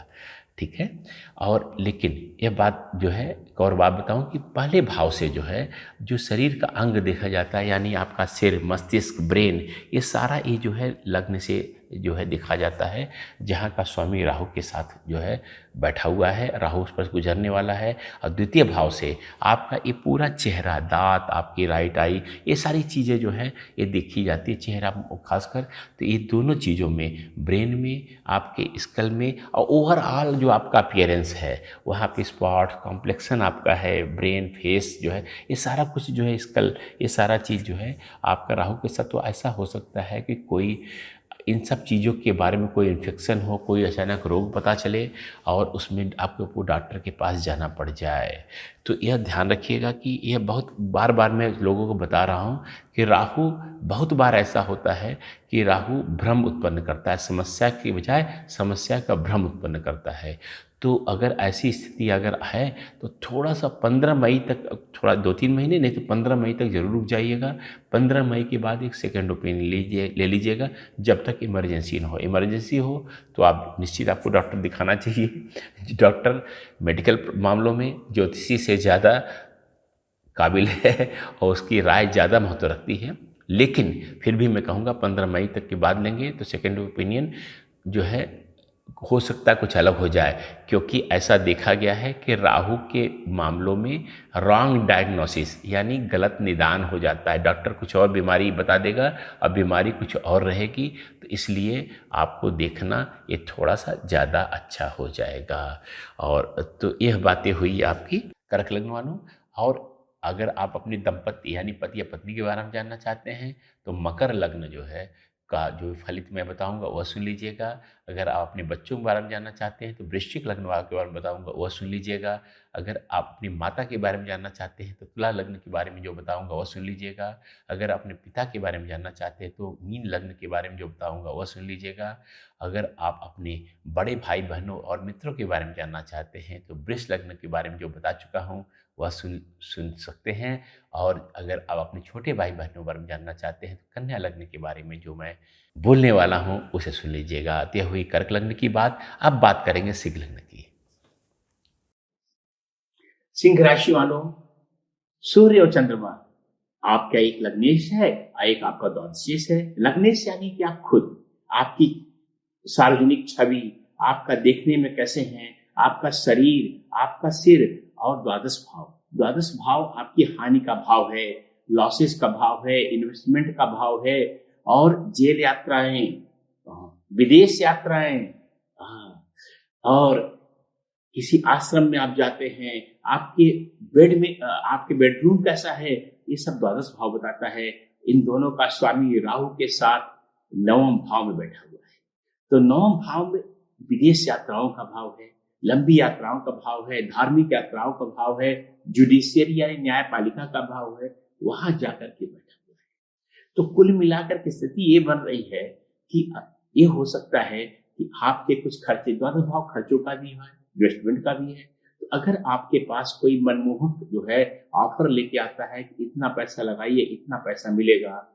ठीक है। और लेकिन यह बात जो है, एक और बात बताऊं कि पहले भाव से जो है जो शरीर का अंग देखा जाता है, यानी आपका सिर, मस्तिष्क, ब्रेन, ये सारा ये जो है लग्न से जो है देखा जाता है, जहाँ का स्वामी राहु के साथ जो है बैठा हुआ है, राहु उस पर गुजरने वाला है। और द्वितीय भाव से आपका ये पूरा चेहरा, दांत, आपकी राइट आई, ये सारी चीज़ें जो है ये देखी जाती है, चेहरा खासकर। तो ये दोनों चीज़ों में, ब्रेन में, आपके स्कल में और ओवरऑल जो आपका अपीयरेंस है, वहाँ पे स्पॉट, कॉम्प्लेक्शन आपका है, ब्रेन, फेस जो है, ये सारा कुछ जो है, स्कल, ये सारा चीज़ जो है आपका राहु के साथ। तो ऐसा हो सकता है कि कोई इन सब चीज़ों के बारे में कोई इन्फेक्शन हो, कोई अचानक रोग पता चले और उसमें आपको डॉक्टर के पास जाना पड़ जाए। तो यह ध्यान रखिएगा कि यह बहुत बार बार मैं लोगों को बता रहा हूँ कि राहु, बहुत बार ऐसा होता है कि राहु भ्रम उत्पन्न करता है, समस्या की बजाय समस्या का भ्रम उत्पन्न करता है। तो अगर ऐसी स्थिति अगर है तो थोड़ा सा 15 मई तक, थोड़ा 2-3 महीने नहीं तो 15 मई तक ज़रूर रुक जाइएगा। 15 मई के बाद एक सेकंड ओपिनियन ले लीजिएगा, जब तक इमरजेंसी ना हो। इमरजेंसी हो तो आप निश्चित, आपको डॉक्टर दिखाना चाहिए। डॉक्टर मेडिकल मामलों में ज्योतिषी से ज़्यादा काबिल है और उसकी राय ज़्यादा महत्व रखती है। लेकिन फिर भी मैं कहूँगा 15 मई तक के बाद लेंगे तो सेकंड ओपिनियन जो है हो सकता है कुछ अलग हो जाए, क्योंकि ऐसा देखा गया है कि राहु के मामलों में रॉन्ग डायग्नोसिस यानी गलत निदान हो जाता है। डॉक्टर कुछ और बीमारी बता देगा और बीमारी कुछ और रहेगी। तो इसलिए आपको देखना ये थोड़ा सा ज़्यादा अच्छा हो जाएगा। और तो यह बातें हुई आपकी कर्क लग्न वालों। और अगर आप अपनी दंपत्ति यानी पति या पत्नी के बारे में जानना चाहते हैं तो मकर लग्न जो है का जो फलित मैं बताऊँगा वह सुन लीजिएगा। अगर आप अपने बच्चों के बारे में जानना चाहते हैं तो वृश्चिक लग्न वालों के बारे में बताऊँगा वह सुन लीजिएगा। अगर आप अपनी माता के बारे में जानना चाहते हैं तो तुला लग्न के बारे में जो बताऊँगा वह सुन लीजिएगा। अगर अपने पिता के बारे में जानना चाहते हैं तो मीन लग्न के बारे में जो बताऊँगा वह सुन लीजिएगा। अगर आप अपने बड़े भाई-बहनों और मित्रों के बारे में जानना चाहते हैं तो वृष लग्न के बारे में जो बता चुका हूँ वह सुन सुन सकते हैं। और अगर आप अपने छोटे भाई-बहनों के बारे में जानना चाहते हैं तो कन्या लग्न के बारे में जो मैं बोलने वाला हूँ उसे सुन लीजिएगा। तो यह हुई कर्क लग्न की बात। अब बात करेंगे सिंह लग्न की। सिंह राशि वालों, सूर्य और चंद्रमा आपका एक लग्नेश है, एक आपका द्वादशेश है। लग्नेश यानी कि आप खुद, आपकी सार्वजनिक छवि, आपका देखने में कैसे हैं, आपका शरीर, आपका सिर। और द्वादश भाव आपकी हानि का भाव है, लॉसेस का भाव है, इन्वेस्टमेंट का भाव है। और जेल यात्राएं, विदेश यात्राएं, और किसी आश्रम में आप जाते हैं, आपके बेड में आपके बेडरूम कैसा है, ये सब द्वादश भाव बताता है। इन दोनों का स्वामी राहु के साथ नवम भाव में बैठा हुआ है। तो नवम भाव में विदेश यात्राओं का भाव है, लंबी यात्राओं का भाव है, धार्मिक यात्राओं का भाव है, जुडिशियरी यानी न्यायपालिका का भाव है, वहां जाकर के बैठा हुआ है। तो कुल मिलाकर के स्थिति ये बन रही है कि ये हो सकता है कि आपके कुछ खर्चे, द्वादश भाव खर्चों का भी है, इन्वेस्टमेंट का भी है। तो अगर आपके पास कोई मनमोहक जो है ऑफर लेके आता है कि इतना पैसा लगाइए, इतना पैसा मिलेगा,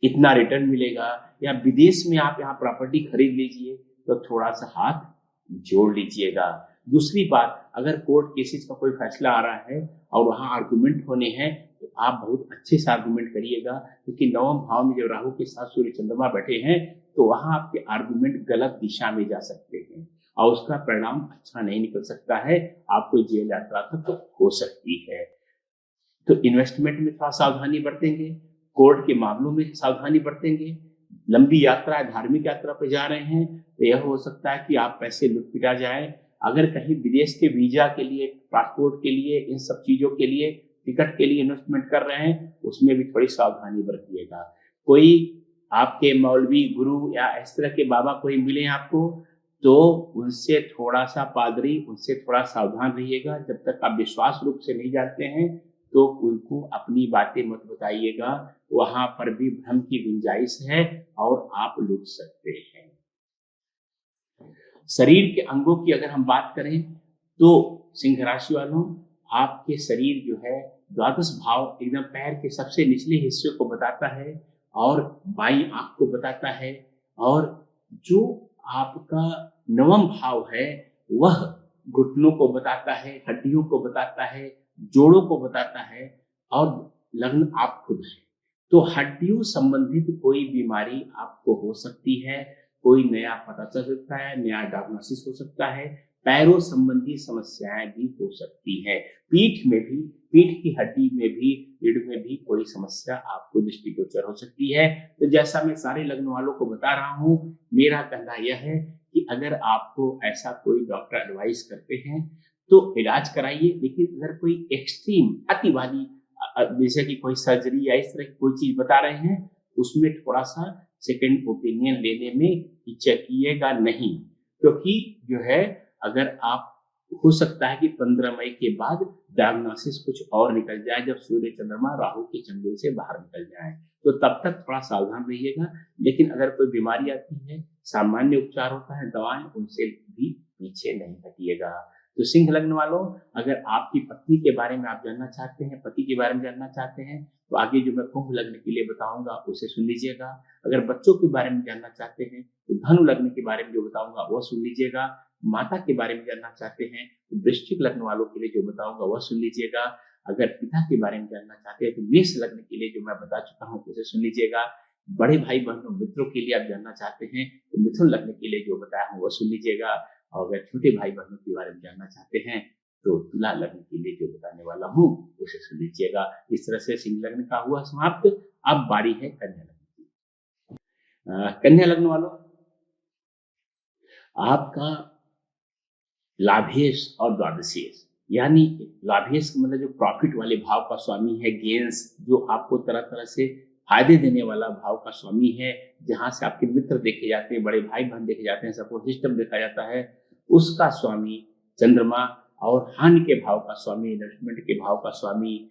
इतना रिटर्न मिलेगा, या विदेश में आप यहाँ प्रॉपर्टी खरीद लीजिए, तो थोड़ा सा हाथ जोड़ लीजिएगा। दूसरी बात, अगर कोर्ट केसेस का कोई फैसला आ रहा है और वहां आर्गुमेंट होने हैं, तो आप बहुत अच्छे से आर्गुमेंट करिएगा, क्योंकि नवम भाव में जब राहु के साथ सूर्य चंद्रमा बैठे हैं तो वहां आपके आर्गुमेंट गलत दिशा में जा सकते हैं और उसका परिणाम अच्छा नहीं निकल सकता है, आपको जेल यात्रा तक तो हो सकती है। तो इन्वेस्टमेंट में थोड़ा सावधानी बरतेंगे, कोर्ट के मामलों में सावधानी बरतेंगे। लंबी यात्रा, धार्मिक यात्रा पर जा रहे हैं तो यह हो सकता है कि आप पैसे लुट पिटा जाए। अगर कहीं विदेश के वीजा के लिए, पासपोर्ट के लिए, इन सब चीजों के लिए, टिकट के लिए इन्वेस्टमेंट कर रहे हैं, उसमें भी थोड़ी सावधानी बरतिएगा। कोई आपके मौलवी, गुरु या इस तरह के बाबा कोई मिले आपको, तो उनसे थोड़ा सा, पादरी, उनसे थोड़ा सावधान रहिएगा। जब तक आप विश्वास रूप से नहीं जानते हैं तो उनको अपनी बातें मत बताइएगा, वहां पर भी भ्रम की गुंजाइश है और आप लुट सकते हैं। शरीर के अंगों की अगर हम बात करें तो सिंह राशि वालों, आपके शरीर जो है द्वादश भाव एकदम पैर के सबसे निचले हिस्से को बताता है और बाईं आंख को बताता है, और जो आपका नवम भाव है वह घुटनों को बताता है, हड्डियों को बताता है, जोड़ों को बताता है, और लग्न आप खुद हैं। तो हड्डियों संबंधित कोई बीमारी आपको हो सकती है, कोई नया पता चल सकता है, नया डायग्नोसिस हो सकता है। पैरों संबंधी समस्याएं भी हो सकती है, पीठ में भी, पीठ की हड्डी में भी, रीढ़ में भी कोई समस्या आपको दृष्टिगोचर हो सकती है। तो जैसा मैं सारे लग्न वालों को बता रहा हूं, मेरा कहना यह है कि अगर आपको ऐसा कोई डॉक्टर एडवाइस करते हैं तो इलाज कराइए, लेकिन अगर कोई एक्सट्रीम अति वाली, जैसे कि कोई सर्जरी या इस तरह की कोई चीज बता रहे हैं, उसमें थोड़ा सा सेकंड ओपिनियन लेने में हिचकिएगा नहीं। क्योंकि जो है, अगर आप, हो सकता है कि 15 मई के बाद डायग्नोसिस कुछ और निकल जाए, जब सूर्य चंद्रमा राहु के चंगुल से बाहर निकल जाए, तो तब तक थोड़ा सावधान रहिएगा। लेकिन अगर कोई बीमारी आती है, सामान्य उपचार होता है, दवाएं, उनसे भी पीछे नहीं हटिएगा। तो सिंह लग्न वालों, अगर आपकी पत्नी के बारे में आप जानना चाहते हैं, पति के बारे में जानना चाहते हैं, तो आगे जो मैं कुंभ लग्न के लिए बताऊंगा उसे सुन लीजिएगा। अगर बच्चों के बारे में जानना चाहते हैं तो धनु लग्न के बारे में जो बताऊंगा वह सुन लीजिएगा। माता के बारे में जानना चाहते हैं तो वृश्चिक लग्न वालों के लिए जो बताऊंगा वह सुन लीजिएगा। अगर पिता के बारे में जानना चाहते हैं तो मेष लग्न के लिए जो मैं बता चुका हूँ उसे सुन लीजिएगा। बड़े भाई बहनों, मित्रों के लिए आप जानना चाहते हैं तो मिथुन लग्न के लिए जो बताया हूँ वह सुन लीजिएगा। और अगर छोटे भाई बहनों के बारे में जानना चाहते हैं तो तुला लग्न के लिए जो बताने वाला हूँ उसे सुन लीजिएगा। इस तरह से सिंह लग्न का हुआ समाप्त। अब बारी है कन्या लग्न की। कन्या लग्न वालों, आपका लाभेश और द्वादशेश, यानी लाभेश मतलब जो प्रॉफिट वाले भाव का स्वामी है, गेन्स, जो आपको तरह तरह से फायदे देने वाला भाव का स्वामी है, जहां से आपके मित्र देखे जाते हैं, बड़े भाई बहन देखे जाते हैं, सपोर्ट सिस्टम देखा जाता है, उसका स्वामी चंद्रमा, और हानि के भाव का स्वामी, इन्वेस्टमेंट के भाव का स्वामी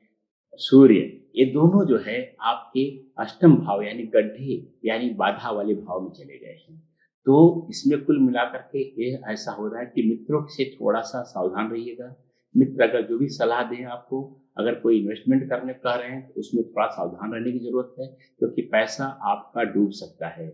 सूर्य, ये दोनों जो है आपके अष्टम भाव यानी गड्ढे यानी बाधा वाले भाव में चले गए हैं। तो इसमें कुल मिलाकर के ये ऐसा हो रहा है कि मित्रों से थोड़ा सा सावधान रहिएगा। मित्र अगर जो भी सलाह दें आपको, अगर कोई इन्वेस्टमेंट करने कह रहे हैं तो उसमें थोड़ा सावधान रहने की जरूरत है, क्योंकि पैसा आपका डूब सकता है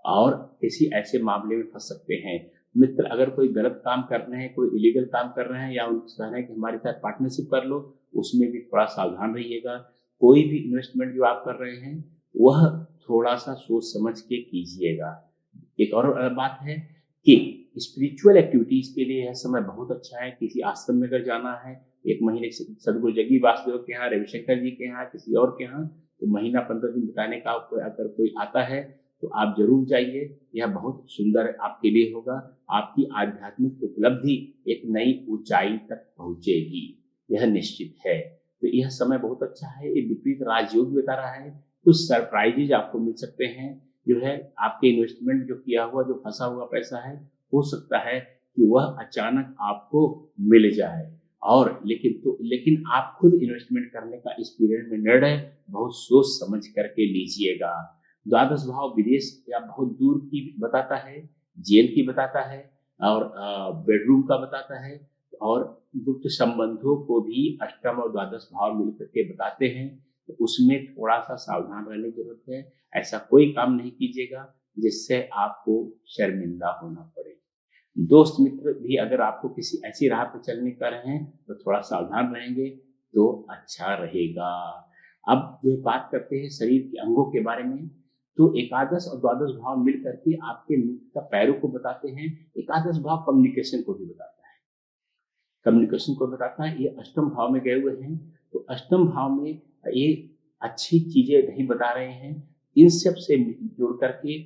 और किसी ऐसे मामले में फंस सकते हैं। मित्र अगर कोई गलत काम कर रहे हैं, कोई इलीगल काम कर रहे हैं, या उनसे कह रहे हैं कि हमारे साथ पार्टनरशिप कर लो, उसमें भी थोड़ा सावधान रहिएगा। कोई भी इन्वेस्टमेंट जो आप कर रहे हैं वह थोड़ा सा सोच समझ के कीजिएगा। एक और बात है कि स्पिरिचुअल एक्टिविटीज के लिए यह समय बहुत अच्छा है। किसी आश्रम में अगर जाना है, एक महीने से सदगुरु जग्गी वासुदेव के यहाँ, रविशंकर जी के यहाँ, किसी और के यहाँ, तो महीना 15 दिन बिताने का अगर कोई आता है तो आप जरूर जाइए। यह बहुत सुंदर आपके लिए होगा। आपकी आध्यात्मिक उपलब्धि एक नई ऊंचाई तक पहुंचेगी, यह निश्चित है। तो यह समय बहुत अच्छा है। ये विपरीत राजयोग बता रहा है, कुछ सरप्राइजेज आपको मिल सकते हैं। जो है आपके इन्वेस्टमेंट जो किया हुआ, जो फंसा हुआ पैसा है, हो सकता है कि वह अचानक आपको मिल जाए। और लेकिन आप खुद इन्वेस्टमेंट करने का इस पीरियड में निर्णय बहुत सोच समझ करके लीजिएगा। द्वादश भाव विदेश या बहुत दूर की बताता है, जेल की बताता है, और बेडरूम का बताता है, और गुप्त संबंधों को भी अष्टम और द्वादश भाव मिलकर के बताते हैं। तो उसमें थोड़ा सा सावधान रहने की जरूरत है। ऐसा कोई काम नहीं कीजिएगा जिससे आपको शर्मिंदा होना पड़े। दोस्त मित्र भी अगर आपको किसी ऐसी राह पर चलने कर रहे हैं तो थोड़ा सावधान रहेंगे तो अच्छा रहेगा। अब जो बात करते हैं शरीर के अंगों के बारे में, तो एकादश और द्वादश भाव मिल करके आपके मुख्यतः पैरों को बताते हैं। एकादश भाव कम्युनिकेशन को भी बताता है, कम्युनिकेशन को बताता है। ये अष्टम भाव में गए हुए हैं, तो अष्टम भाव में ये अच्छी चीजें नहीं बता रहे हैं। इन सब से जुड़ करके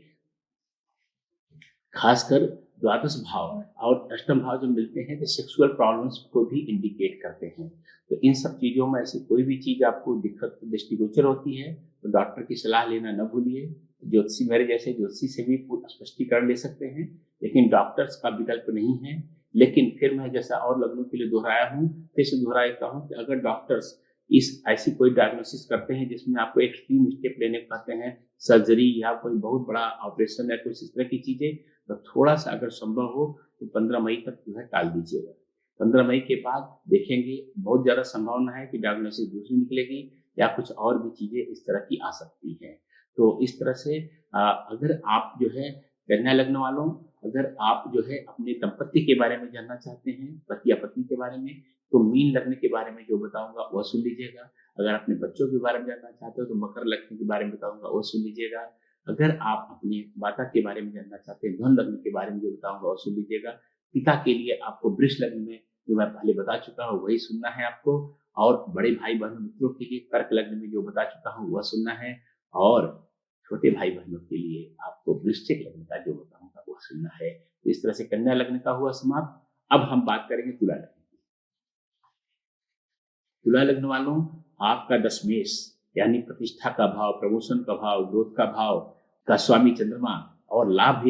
खासकर द्वादश भाव और अष्टम भाव जो मिलते हैं तो सेक्सुअल प्रॉब्लम्स को भी इंडिकेट करते हैं। तो इन सब चीजों में ऐसी कोई भी चीज आपको दिक्कत दृष्टिगोचर होती है तो डॉक्टर की सलाह लेना न भूलिए। ज्योतिषी मेरे जैसे ज्योतिषी से भी स्पष्टीकरण ले सकते हैं, लेकिन डॉक्टर्स का विकल्प नहीं है। लेकिन फिर मैं जैसा और लग्नों के लिए दोहराया हूँ, फिर से दोहराता हूँ कि अगर डॉक्टर्स इस ऐसी कोई डायग्नोसिस करते हैं जिसमें आपको एक्सट्रीम स्टेप लेने को कहते हैं, सर्जरी या कोई बहुत बड़ा ऑपरेशन या कुछ इस तरह की चीजें, तो थोड़ा सा अगर संभव हो तो 15 मई तक जो है टाल दीजिएगा। 15 मई के बाद देखेंगे, बहुत ज्यादा संभावना है कि डायग्नोसिस दूसरी निकलेगी या कुछ और भी चीजें इस तरह की आ सकती हैं। तो इस तरह से अगर आप जो है कन्या लग्न वालों, अगर आप जो है अपने दंपत्ति के बारे में जानना चाहते हैं, पति या पत्नी के बारे में, तो मीन लग्न के बारे में जो बताऊंगा वह सुन लीजिएगा। अगर अपने बच्चों के बारे में जानना चाहते हो तो मकर लग्न के बारे में बताऊंगा वह सुन लीजिएगा। अगर आप अपने माता के बारे में जानना चाहते हैं, धन लग्न के बारे में जो बताऊंगा वह सुन लीजिएगा। पिता के लिए आपको वृष लग्न में जो मैं पहले बता चुका हूँ वही सुनना है आपको। और बड़े भाई बहनों मित्रों के लिए कर्क लग्न में जो बता चुका हूँ वह सुनना है। और छोटे भाई बहनों के लिए आपको वृश्चिक लग्न का जो बताऊंगा वह सुनना है। तो इस तरह से कन्या लग्न का हुआ समाप्त। अब हम बात करेंगे तुला लग्न की। तुला लग्न वालों, आपका दशमेश यानी प्रतिष्ठा का भाव, प्रमोशन का भाव, ग्रोथ का भाव का स्वामी चंद्रमा और लाभ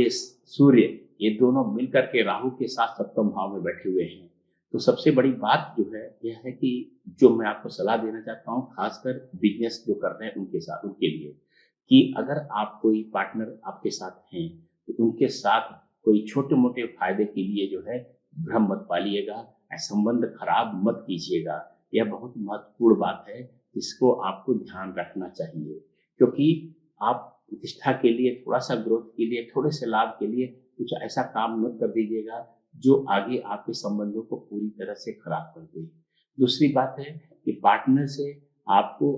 सूर्य, ये दोनों मिलकर के राहु के साथ सप्तम भाव में बैठे हुए हैं। तो सबसे बड़ी बात जो है यह है कि जो मैं आपको सलाह देना चाहता हूँ, खासकर बिजनेस जो कर रहे हैं उनके साथ, उनके लिए, कि अगर आप कोई पार्टनर आपके साथ हैं तो उनके साथ कोई छोटे मोटे फायदे के लिए जो है भ्रम मत पालिएगा, संबंध खराब मत कीजिएगा। यह बहुत महत्वपूर्ण बात है, इसको आपको ध्यान रखना चाहिए। क्योंकि आप प्रतिष्ठा के लिए, थोड़ा सा ग्रोथ के लिए, थोड़े से लाभ के लिए कुछ ऐसा काम मत कर दीजिएगा जो आगे आपके संबंधों को पूरी तरह से खराब कर दे। दूसरी बात है कि पार्टनर से आपको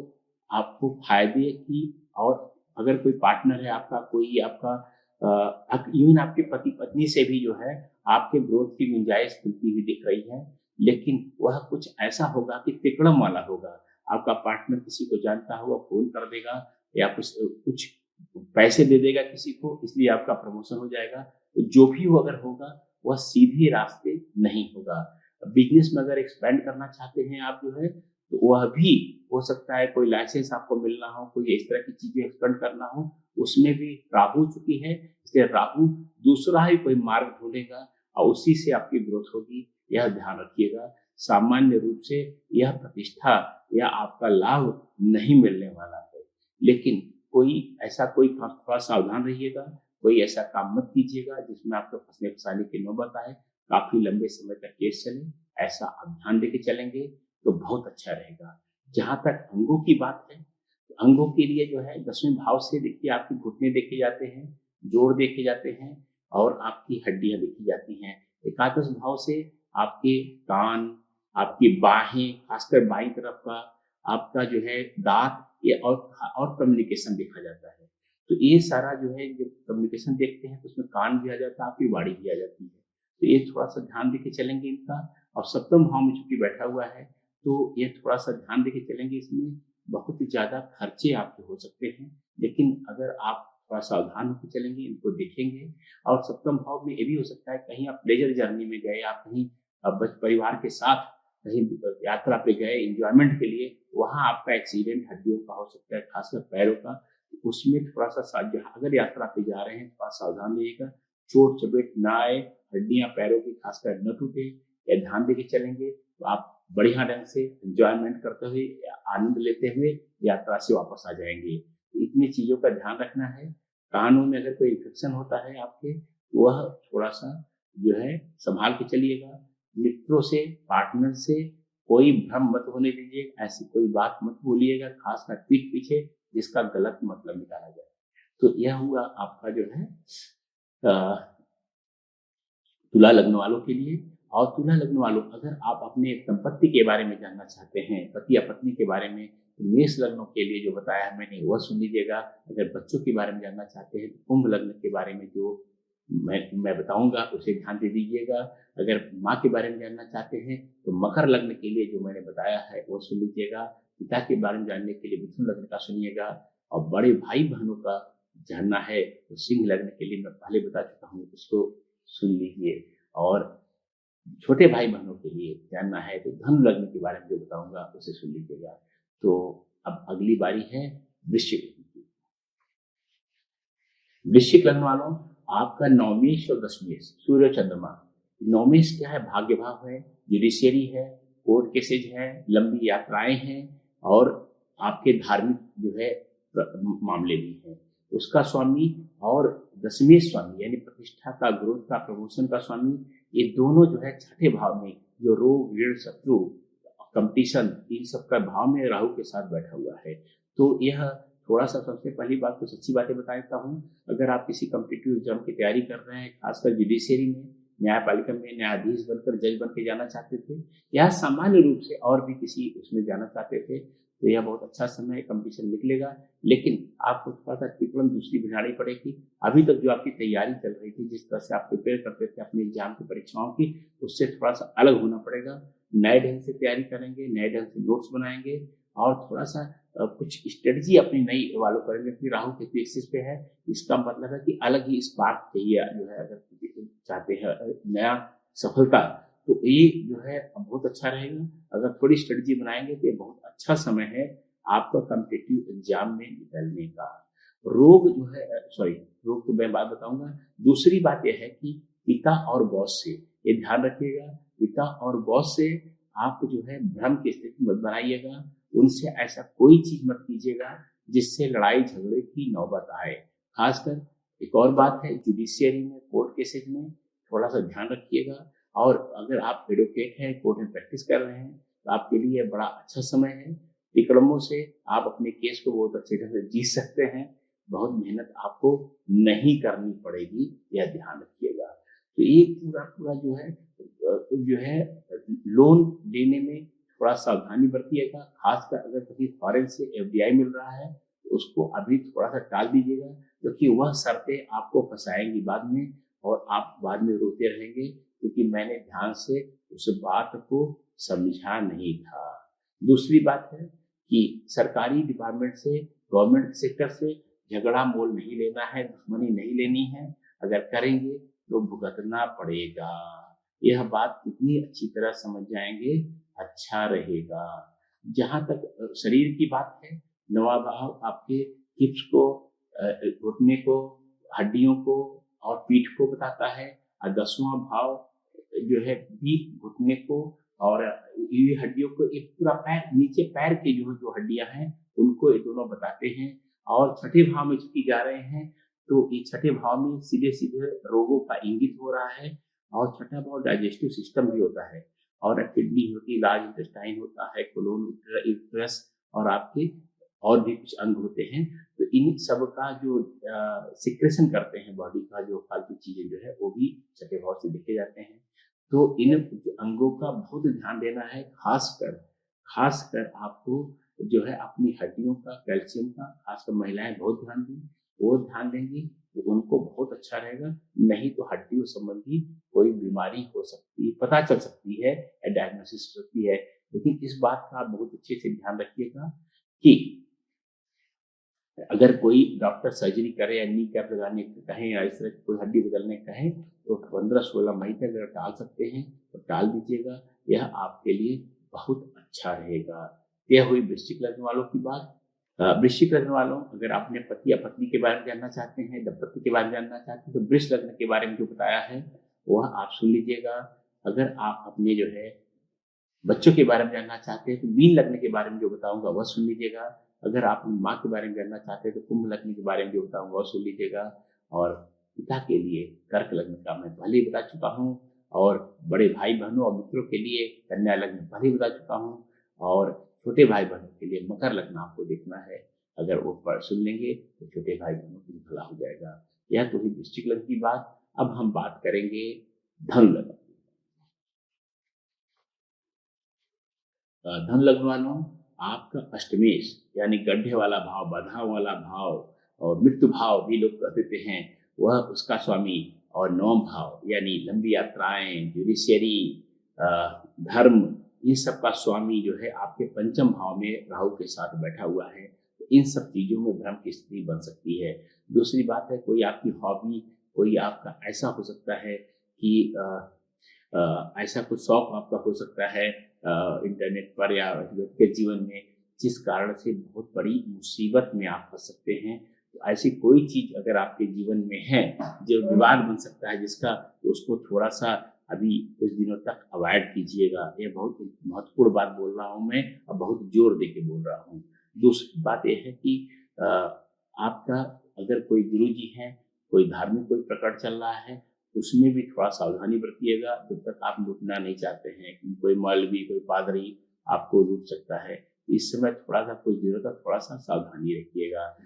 आपको फायदे की, और अगर कोई पार्टनर है आपका, कोई आपका इवन आपके पति पत्नी से भी जो है आपके ग्रोथ की गुंजाइश खुलती हुई दिख रही है, लेकिन वह कुछ ऐसा होगा कि तिकड़म वाला होगा। आपका पार्टनर किसी को जानता हुआ फोन कर देगा या कुछ पैसे दे देगा किसी को, इसलिए आपका प्रमोशन हो जाएगा। तो जो भी वो अगर होगा वह सीधे रास्ते नहीं होगा। बिजनेस में अगर एक्सपेंड करना चाहते हैं आप जो है, तो वह भी हो सकता है, कोई लाइसेंस आपको मिलना हो, कोई इस तरह की चीजें एक्सपेंड करना हो, उसमें भी राहु चुकी है, इसलिए राहु दूसरा ही कोई मार्ग ढूंढेगा और उसी से आपकी ग्रोथ होगी, यह ध्यान रखिएगा। सामान्य रूप से यह प्रतिष्ठा या आपका लाभ नहीं मिलने वाला है, लेकिन कोई थोड़ा सावधान रहिएगा, कोई ऐसा काम मत कीजिएगा जिसमें आपको फंसने फंसाने की नौबत आए, काफी लंबे समय तक केस चले, ऐसा आप ध्यान देके चलेंगे तो बहुत अच्छा रहेगा। जहां तक अंगों की बात है, तो अंगों के लिए जो है 10वें भाव से देखिए आपके घुटने देखे जाते हैं, जोड़ देखे जाते हैं और आपकी हड्डियां देखी जाती हैं। एकादश भाव से आपके कान, आपकी बाहें, खासकर बाईं तरफ का, आपका जो है दांत, ये और कम्युनिकेशन देखा जाता है। तो ये सारा जो है जब कम्युनिकेशन देखते हैं तो उसमें कान भी आ जाता है, आपकी वाणी भी आ जाती है। तो ये थोड़ा सा ध्यान देके चलेंगे इनका। और सप्तम भाव में चूंकि बैठा हुआ है तो ये थोड़ा सा ध्यान देके चलेंगे, इसमें बहुत ज्यादा खर्चे आपके हो सकते हैं, लेकिन अगर आप थोड़ा सावधान होकर चलेंगे, इनको देखेंगे। और सप्तम भाव में ये भी हो सकता है कहीं आप प्लेजर जर्नी में गए, आप कहीं परिवार के साथ कहीं यात्रा पे गए एंजॉयमेंट के लिए, वहां आपका एक्सीडेंट हड्डियों का हो सकता है, खासकर पैरों का। उसमें थोड़ा सा अगर यात्रा पे जा रहे हैं थोड़ा सावधान रहिएगा, चोट चपेट ना आए, हड्डियां पैरों की खासकर न टूटे, या ध्यान देके चलेंगे तो आप बढ़िया ढंग से एंजॉयमेंट करते हुए, आनंद लेते हुए यात्रा से वापस आ जाएंगे। इतनी चीजों का ध्यान रखना है। कानों में अगर कोई इन्फेक्शन होता है आपके, तो वह थोड़ा सा जो है संभाल के चलिएगा। मित्रों से, पार्टनर से कोई भ्रम मत होने दीजिए, ऐसी कोई बात मत बोलिएगा खासकर पीठ पीछे जिसका गलत मतलब निकाला जाए। तो यह हुआ आपका जो है तुला लग्न वालों के लिए। और तुला लग्न वालों, अगर आप अपने दंपत्ति के बारे में जानना चाहते हैं, पति या पत्नी के बारे में, तो मेष लग्नों के लिए जो बताया मैंने वह सुन लीजिएगा। अगर बच्चों के बारे में जानना चाहते हैं तो कुंभ लग्न के बारे में जो मैं बताऊंगा उसे ध्यान दे दीजिएगा। अगर माँ के बारे में जानना चाहते हैं तो मकर लग्न के लिए जो मैंने बताया है वो सुन लीजिएगा। पिता के बारे में जानने के लिए मिथुन लग्न का सुनिएगा। और बड़े भाई बहनों का जानना है तो सिंह लग्न के लिए मैं पहले बता चुका हूँ, उसको सुन लीजिए। और छोटे भाई बहनों के लिए जानना है तो धनु लग्न के बारे में जो बताऊंगा उसे सुन लीजिएगा। तो अब अगली बारी है वृश्चिक लग्न की। वृश्चिक लग्न वालों, आपका नौमेश और दशमेश सूर्य चंद्रमा। नौमेश क्या है? भाग्य भाव है, जुडिशियरी है, कोर्ट केसेज है, लंबी यात्राएं हैं और आपके धार्मिक जो है मामले भी हैं उसका स्वामी। और दशमेश स्वामी यानी प्रतिष्ठा का, ग्रोथ का, प्रमोशन का स्वामी, ये दोनों जो है छठे भाव में जो रोग, ऋण, शत्रु, कंपटीशन, इन सब का भाव में राहु के साथ बैठा हुआ है। तो यह थोड़ा सा, सबसे पहली बात तो सच्ची बातें बता देता हूँ, अगर आप किसी कॉम्पिटिटिव एग्जाम की तैयारी कर रहे हैं, खासकर जुडिशियरी में, न्यायपालिका में न्यायाधीश बनकर, जज बनकर जाना चाहते थे, या सामान्य रूप से और भी किसी उसमें जाना चाहते थे, तो यह बहुत अच्छा समय, कंपटीशन निकलेगा। लेकिन आपको थोड़ा सा टिकलन दूसरी बिठानी पड़ेगी। अभी तक जो आपकी तैयारी चल रही थी, जिस तरह से आप प्रिपेयर करते थे अपने एग्जाम की परीक्षाओं की, उससे थोड़ा सा अलग होना पड़ेगा। नए ढंग से तैयारी करेंगे, नए ढंग से नोट्स बनाएंगे और थोड़ा सा कुछ स्ट्रेटजी अपनी नई वालों करेंगे। अपनी राहु के एक्सिस पे है, इसका मतलब है कि अलग ही स्पार्क चाहिए जो है, अगर चाहते हैं नया सफलता, तो ये जो है बहुत अच्छा रहेगा। अगर थोड़ी स्ट्रेटजी बनाएंगे तो ये बहुत अच्छा समय है आपका कॉम्पिटिटिव एग्जाम में निकलने का। रोग जो है, रोग तो मैं बात बताऊंगा। दूसरी बात यह है कि पिता और बॉस से ये ध्यान रखिएगा, पिता और बॉस से आप जो है भ्रम की स्थिति मत बनाइएगा। उनसे ऐसा कोई चीज मत कीजिएगा जिससे लड़ाई झगड़े की नौबत आए। खासकर एक और बात है, जुडिशियरी में, कोर्ट केसेस में थोड़ा सा ध्यान रखिएगा। और अगर आप एडवोकेट हैं, कोर्ट में प्रैक्टिस कर रहे हैं, तो आपके लिए बड़ा अच्छा समय है। विक्रमों से आप अपने केस को बहुत अच्छे ढंग से जीत सकते हैं। बहुत मेहनत आपको नहीं करनी पड़ेगी, यह ध्यान रखिएगा। तो ये पूरा जो है लोन लेने में थोड़ा सावधानी बरतिएगा। खासकर अगर कहीं फॉरेन से एफडीआई मिल रहा है तो उसको अभी थोड़ा सा टाल दीजिएगा, क्योंकि वह शर्तें आपको फंसाएंगी बाद में और आप बाद में रोते रहेंगे, क्योंकि मैंने ध्यान से उस बात को समझा नहीं था। दूसरी बात है कि सरकारी डिपार्टमेंट से, गवर्नमेंट सेक्टर से झगड़ा मोल नहीं लेना है, दुश्मनी नहीं लेनी है। अगर करेंगे तो भुगतना पड़ेगा। यह बात कितनी अच्छी तरह समझ जाएंगे, अच्छा रहेगा। जहाँ तक शरीर की बात है, नौवां भाव आपके हिप्स को, घुटने को, हड्डियों को और पीठ को बताता है। और 10वां भाव जो है पीठ, घुटने को और ये हड्डियों को, एक पूरा पैर, नीचे पैर के जो हड्डियां हैं उनको ये दोनों बताते हैं। और छठे भाव में चूंकि जा रहे हैं तो ये छठे भाव में सीधे सीधे रोगों का इंगित हो रहा है। और छठा भाव डाइजेस्टिव सिस्टम भी होता है, और किडनी होती है, लार्ज इंटेस्टाइन होता है, कोलोन, यूट्रस और आपके और भी कुछ अंग होते हैं। तो इन सब का जो सिक्रेशन करते हैं बॉडी का, जो फालतू चीजें जो है वो भी छठे भाव से देखे जाते हैं। तो इन अंगों का बहुत ध्यान देना है, खासकर आपको जो है अपनी हड्डियों का, कैल्शियम का, खासकर महिलाएं बहुत ध्यान दें। वो ध्यान देंगी तो उनको बहुत अच्छा रहेगा। नहीं तो हड्डियों संबंधी कोई बीमारी हो सकती है, पता चल सकती है या डायग्नोसिस हो सकती है। लेकिन इस बात का आप बहुत अच्छे से ध्यान रखिएगा कि अगर कोई डॉक्टर सर्जरी करे या नी कैप लगाने को कहें या इस तरह की कोई हड्डी बदलने कहें तो 15-16 मई तक अगर टाल सकते हैं तो टाल दीजिएगा। यह आपके लिए बहुत अच्छा रहेगा। यह हुई वृश्चिक लग्न वालों की बात। वृश्चिक लग्न वालों, अगर आपने पति या पत्नी के बारे में जानना चाहते हैं, दंपति के बारे में जानना चाहते हैं, तो वृष लग्न के बारे में जो बताया है वह आप सुन लीजिएगा। अगर आप अपने जो है बच्चों के बारे में जानना चाहते हैं तो मीन लग्न के बारे में जो बताऊंगा वह सुन लीजिएगा। अगर आप माँ के बारे में जानना चाहते हैं तो कुंभ लग्न के बारे में जो बताऊंगा वह सुन लीजिएगा। और पिता के लिए कर्क लग्न का मैं पहले ही बता चुका हूँ, और बड़े भाई बहनों और मित्रों के लिए कन्या लग्न पहले ही बता चुका हूँ, और छोटे भाई बहनों के लिए मकर लग्न आपको देखना है। अगर वो पढ़ सुन लेंगे तो छोटे भाई बहनों के लिए भला हो जाएगा। यह तो हुई वृश्चिक लग्न की बात। अब हम बात करेंगे धनु लग्न। धन लग्न वालों, आपका अष्टमेश यानी गड्ढे वाला भाव, बाधाओं वाला भाव और मृत्यु भाव भी लोग कह देते हैं, वह उसका स्वामी। और 9 भाव यानी लंबी यात्राएं, जुडिशियरी, धर्म, इन सब का स्वामी जो है आपके पंचम भाव में राहु के साथ बैठा हुआ है। तो इन सब चीजों में भ्रम की स्थिति बन सकती है। दूसरी बात है, कोई आपकी हॉबी, कोई आपका ऐसा हो सकता है कि ऐसा कुछ शौक आपका हो सकता है इंटरनेट पर या व्यक्तिगत जीवन में, जिस कारण से बहुत बड़ी मुसीबत में आप फंस सकते हैं। तो ऐसी कोई चीज अगर आपके जीवन में है जो विवाद बन सकता है जिसका, तो उसको थोड़ा सा अभी कुछ दिनों तक अवॉइड कीजिएगा। ये बहुत महत्वपूर्ण बात बोल रहा हूँ मैं, और बहुत जोर दे के बोल रहा हूँ। दूसरी बात यह है कि आपका अगर कोई गुरु जी है, कोई धार्मिक कोई प्रकट चल रहा है, उसमें भी थोड़ा सावधानी बरतिएगा जब तक आप लूटना नहीं चाहते हैं। कोई मौलवी, कोई पादरी आपको लूट सकता है। इस समय थोड़ा सा, कुछ दिनों तक थोड़ा सा सावधानी रखिएगा।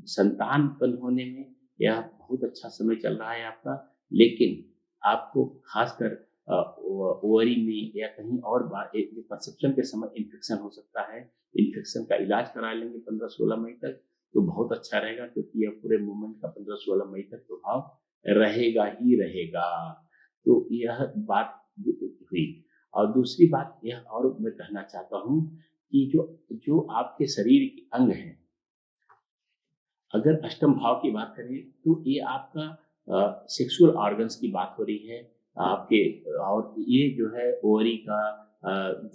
संतान उत्पन्न होने में यह बहुत अच्छा समय चल रहा है आपका, लेकिन आपको खासकर ओवरी में या कहीं और कंसेप्शन के समय इन्फेक्शन हो सकता है। इन्फेक्शन का इलाज करा लेंगे 15-16 मई तक तो बहुत अच्छा रहेगा, क्योंकि यह पूरे मूवमेंट का 15-16 मई तक प्रभाव रहेगा ही रहेगा। तो यह बात हुई। और दूसरी बात यह और मैं कहना चाहता हूँ कि जो जो आपके शरीर के अंग हैं, अगर अष्टम भाव की बात करें तो ये आपका सेक्सुअल ऑर्गन्स की बात हो रही है आपके। और ये जो है ओवरी का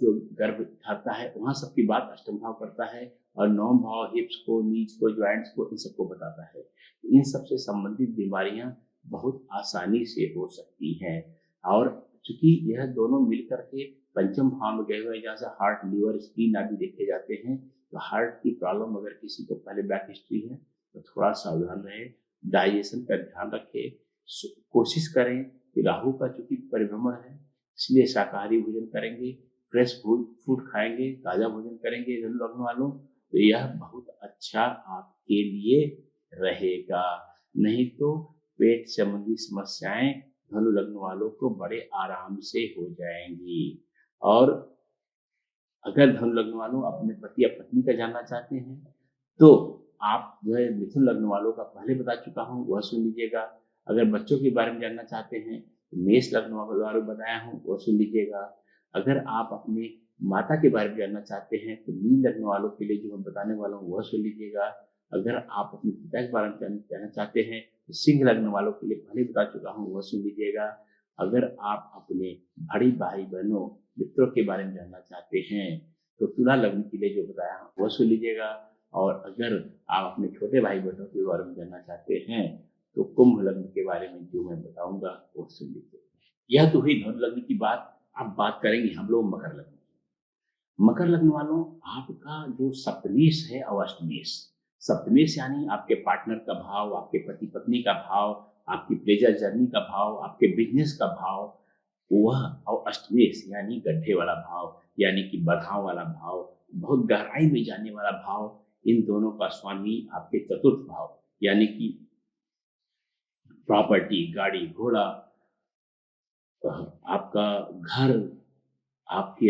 जो गर्भ धरता है वहाँ सबकी बात अष्टम भाव करता है। और 9 भाव हिप्स को, नीज को, ज्वाइंट्स को, इन सबको बताता है। इन सबसे संबंधित बीमारियां बहुत आसानी से हो सकती हैं। और चूंकि यह दोनों मिलकर के पंचम भाव में गए हुए हैं, जहाँ से हार्ट, लिवर, स्प्लीन आदि देखे जाते हैं, तो हार्ट की प्रॉब्लम अगर किसी को पहले बैक हिस्ट्री है तो थोड़ा सावधान रहे। डाइजेशन का ध्यान रखें। कोशिश करें कि राहु का चूंकि परिभ्रमण है, इसलिए शाकाहारी भोजन करेंगे, फ्रेश फूड खाएंगे, ताजा भोजन करेंगे धनु लग्न वालों, तो यह बहुत अच्छा आपके लिए रहेगा। नहीं तो पेट संबंधी समस्याएं धनु लग्न वालों को बड़े आराम से हो जाएंगी। और अगर धनु लग्न वालों अपने पति या पत्नी का जानना चाहते हैं तो आप जो है मिथुन लग्न वालों का पहले बता चुका हूँ, वह सुन लीजिएगा। अगर बच्चों के बारे में जानना चाहते हैं तो मेष लग्न वालों बताया हूँ, वह सुन लीजिएगा। अगर आप अपने माता के बारे में जानना चाहते हैं तो मीन लग्न वालों के लिए जो मैं बताने वाला हूँ वह सुन लीजिएगा। अगर आप अपने पिता के बारे में जानना चाहते हैं तो सिंह लग्न वालों के लिए पहले बता चुका हूँ, वह सुन लीजिएगा। अगर आप अपने बड़ी भाई बहनों, मित्रों के बारे में जानना चाहते हैं तो तुला लग्न के लिए जो बताया वो सुन लीजिएगा। और अगर आप अपने छोटे भाई बहनों के बारे में जानना चाहते हैं तो कुंभ लग्न के बारे में जो मैं बताऊंगा वो सुन लीजिए। यह तो हुई धनु लग्न की बात। अब बात करेंगे हम लोग मकर लग्न की। मकर लग्न वालों, आपका जो सप्तमेश है और अष्टमेश, सप्तमेश यानी आपके पार्टनर का भाव, आपके पति पत्नी का भाव, आपकी प्लेजर जर्नी का भाव, आपके बिजनेस का भाव, वह और अष्टमेश यानी गड्ढे वाला भाव, यानी कि बधाव वाला भाव, बहुत गहराई में जाने वाला भाव, इन दोनों का स्वामी आपके चतुर्थ भाव यानी कि प्रॉपर्टी, गाड़ी घोड़ा, आपका घर, आपके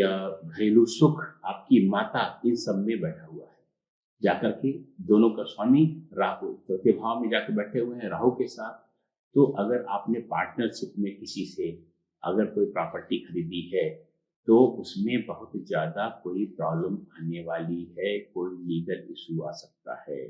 घरेलू सुख, आपकी माता, इन सब में बैठा हुआ है। जाकर के दोनों का स्वामी राहु चौथे भाव में जाकर बैठे हुए हैं राहु के साथ। तो अगर आपने पार्टनरशिप में किसी से अगर कोई प्रॉपर्टी खरीदी है तो उसमें बहुत ज्यादा कोई प्रॉब्लम आने वाली है, कोई लीगल इशू आ सकता है।